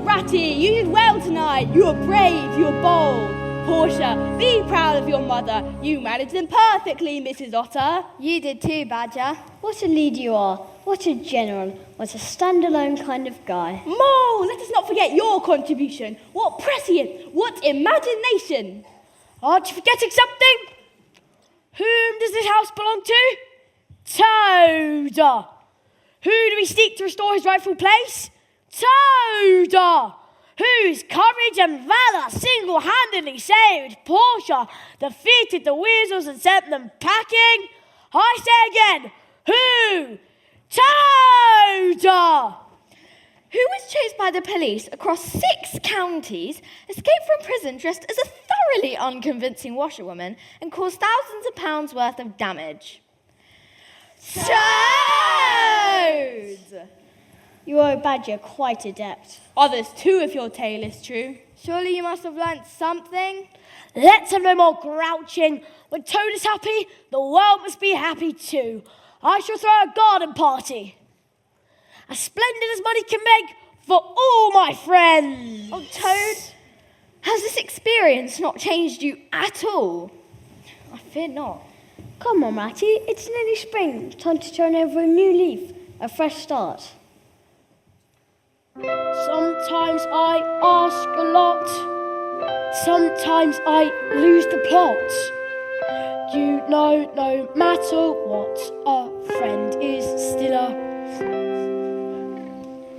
Ratty, you did well tonight. You were brave, you were bold. Portia, be proud of your mother. You managed them perfectly, Mrs. Otter. You did too, Badger. What a leader you are. What a general. What a standalone kind of guy. Mole, let us not forget your contribution. What prescience, what imagination. Aren't you forgetting something? Whom does this house belong to? Toad. Who do we seek to restore his rightful place? Toad. Whose courage and valour single-handedly saved Portia, defeated the weasels and sent them packing? I say again, who? Toad! Who was chased by the police across 6 counties, escaped from prison dressed as a thoroughly unconvincing washerwoman, and caused thousands of pounds worth of damage? Toad! You are, Badger, quite adept. Others too, if your tale is true. Surely you must have learnt something? Let's have no more grouching. When Toad is happy, the world must be happy too. I shall throw a garden party, as splendid as money can make, for all my friends. Oh, Toad, has this experience not changed you at all? I fear not. Come on, Ratty, it's nearly spring. Time to turn over a new leaf, a fresh start. Sometimes I ask a lot. Sometimes I lose the plot. You know, no matter what, a friend is still a...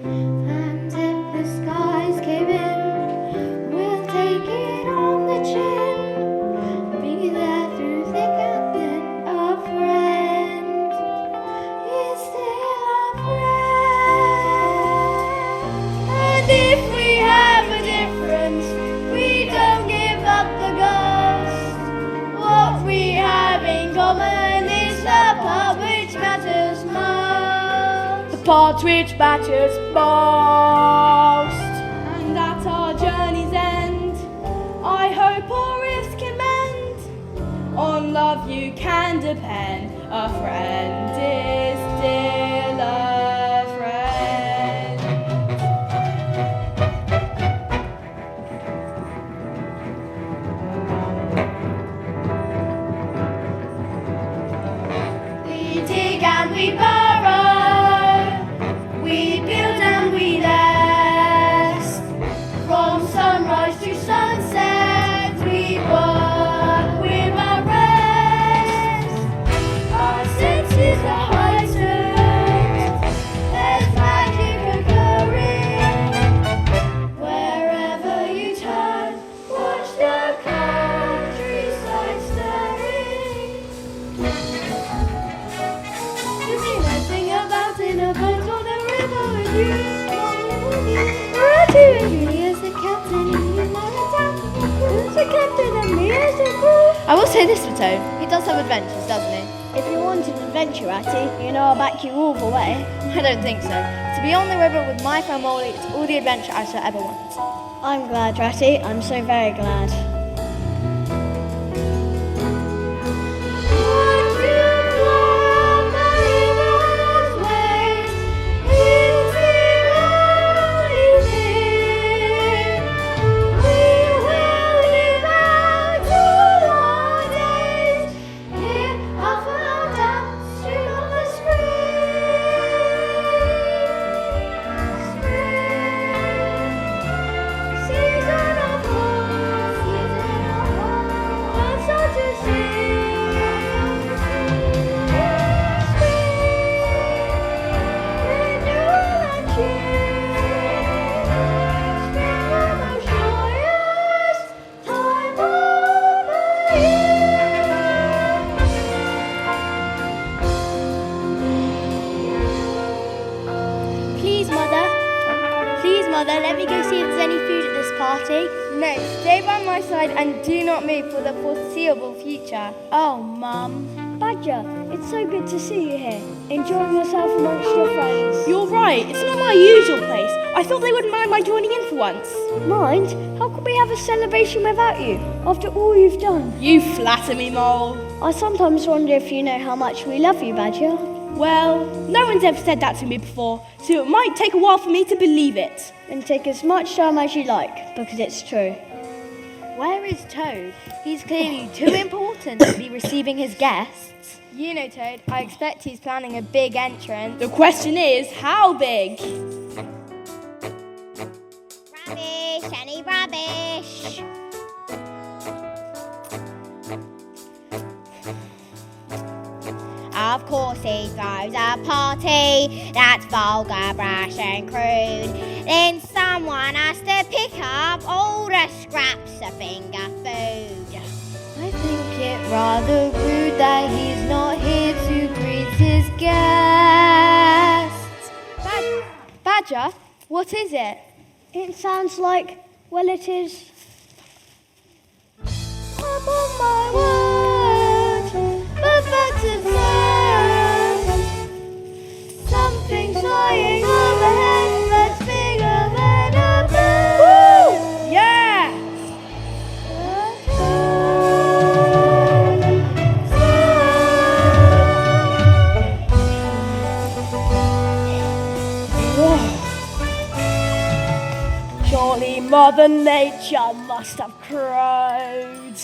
And if the skies cave in, we'll take it on the chin. Be there through thick and thin. A friend is still a friend. And if we have a difference, we don't give up the ghost. What we have in common is the part which matters most. The part which matters most. And at our journey's end, I hope all rifts can mend. On love you can depend. A friend is still a friend. We dig and we burrow, we build and we nest. From sunrise to sunset, we work with our rest. Our senses are heightened, there's magic occurring. Wherever you turn, watch the countryside stirring. You see nothing about in a boat on a river with you. Ratty with me as the captain, and you know it's out. Who's the captain and me as the crew? I will say this for Toad, he does have adventures, doesn't he? If you want an adventure, Ratty, you know I'll back you all the way. I don't think so. To be on the river with my friend Molly is all the adventure I shall ever want. I'm glad, Ratty. I'm so very glad. Watch you float the river's waves, it's the only thing. We will live out all our days here off and downstream of the season of love, and so to sing. Renewal and change, spring the most joyous time of the Please, Mother, let me go see if there's any food at this party. No, stay by my side and do not move for the foreseeable future. Oh, Mum. Badger, it's so good to see you here, enjoying yourself amongst your friends. You're right, it's not my usual place. I thought they wouldn't mind my joining in for once. Mind? How could we have a celebration without you, after all you've done? You flatter me, Mole. I sometimes wonder if you know how much we love you, Badger. Well, no one's ever said that to me before, so it might take a while for me to believe it. And take as much time as you like, because it's true. Where is Toad? He's clearly too important to be receiving his guests. You know, Toad, I expect he's planning a big entrance. The question is, how big? Rubbish, any rubbish. Of course he throws a party that's vulgar, brash and crude. Then someone has to pick up all the scraps of finger food. I think it rather rude that he's not here to greet his guests. Badger, what is it? It sounds like, well, it is. I'm on my word, but that's absurd. Something flying overhead that's bigger than a bird. Woo! Yeah! Surely Mother Nature must have crowed.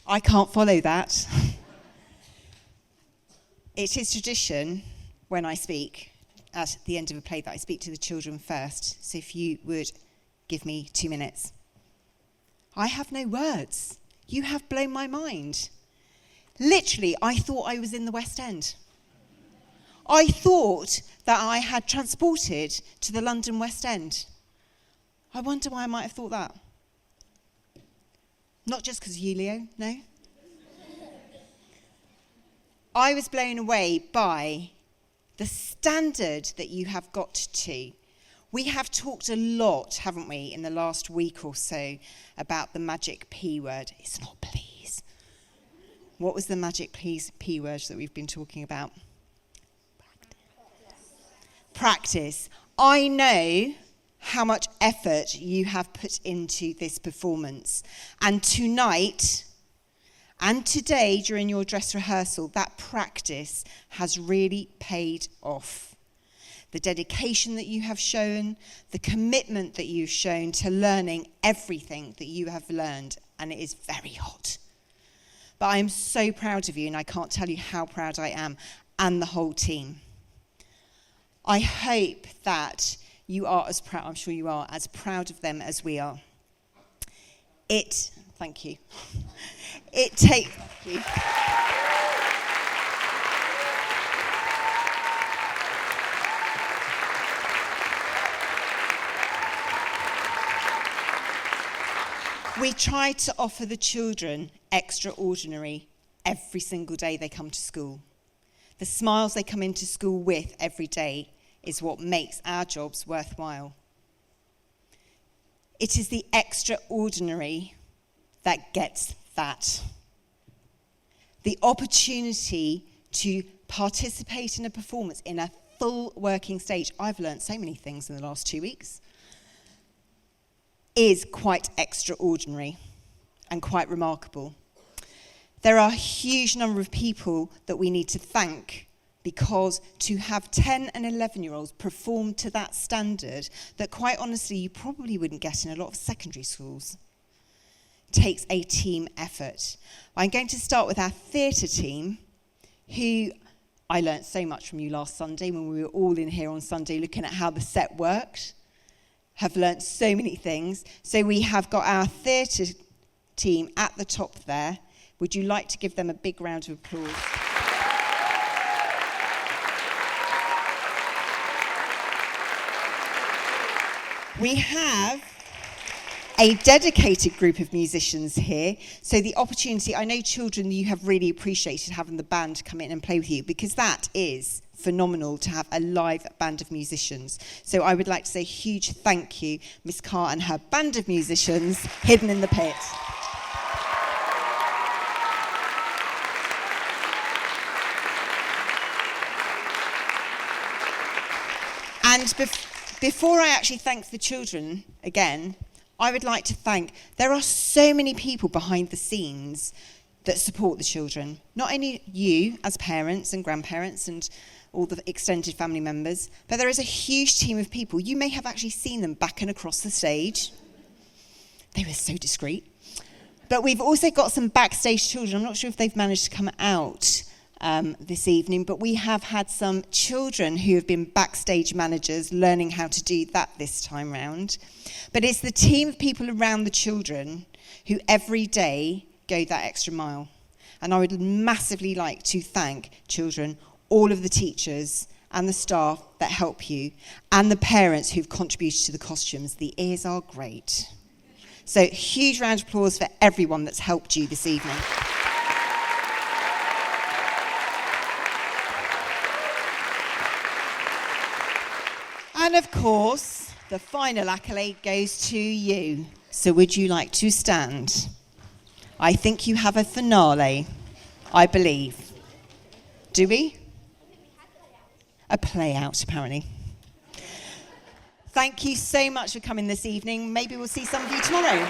I can't follow that. It is tradition when I speak at the end of a play that I speak to the children first. So if you would give me 2 minutes. I have no words. You have blown my mind. Literally, I thought I was in the West End. I thought that I had transported to the London West End. I wonder why I might have thought that. Not just because of you, Leo, no. I was blown away by the standard that you have got to. We have talked a lot, haven't we, in the last week or so about the magic P word. It's not please. What was the magic P word that we've been talking about? Practice. I know how much effort you have put into this performance. And tonight and today during your dress rehearsal, that practice has really paid off. The dedication that you have shown, the commitment that you've shown to learning everything that you have learned, and it is very hot. But I am so proud of you, and I can't tell you how proud I am, and the whole team. I hope that you are as proud, I'm sure you are, as proud of them as we are. Thank you. Thank you. We try to offer the children extraordinary every single day they come to school. The smiles they come into school with every day is what makes our jobs worthwhile. It is the extraordinary that gets that. The opportunity to participate in a performance in a full working stage, I've learned so many things in the last 2 weeks, is quite extraordinary and quite remarkable. There are a huge number of people that we need to thank, because to have 10 and 11-year-olds perform to that standard that quite honestly you probably wouldn't get in a lot of secondary schools takes a team effort. I'm going to start with our theatre team, who I learnt so much from you last Sunday when we were all in here on Sunday looking at how the set worked. Have learnt so many things. So we have got our theatre team at the top there. Would you like to give them a big round of applause? We have a dedicated group of musicians here. So the opportunity, I know children, you have really appreciated having the band come in and play with you, because that is phenomenal to have a live band of musicians. So I would like to say a huge thank you, Miss Carr and her band of musicians hidden in the pit. And before I actually thank the children again, I would like to thank, there are so many people behind the scenes that support the children. Not only you as parents and grandparents and all the extended family members, but there is a huge team of people. You may have actually seen them back and across the stage. They were so discreet. But we've also got some backstage children. I'm not sure if they've managed to come out this evening, but we have had some children who have been backstage managers learning how to do that this time round. But it's the team of people around the children who every day go that extra mile. And I would massively like to thank children, all of the teachers and the staff that help you, and the parents who've contributed to the costumes. The ears are great. So huge round of applause for everyone that's helped you this evening. And of course, the final accolade goes to you. So would you like to stand? I think you have a finale, I believe. Do we? A play out, apparently. Thank you so much for coming this evening. Maybe we'll see some of you tomorrow.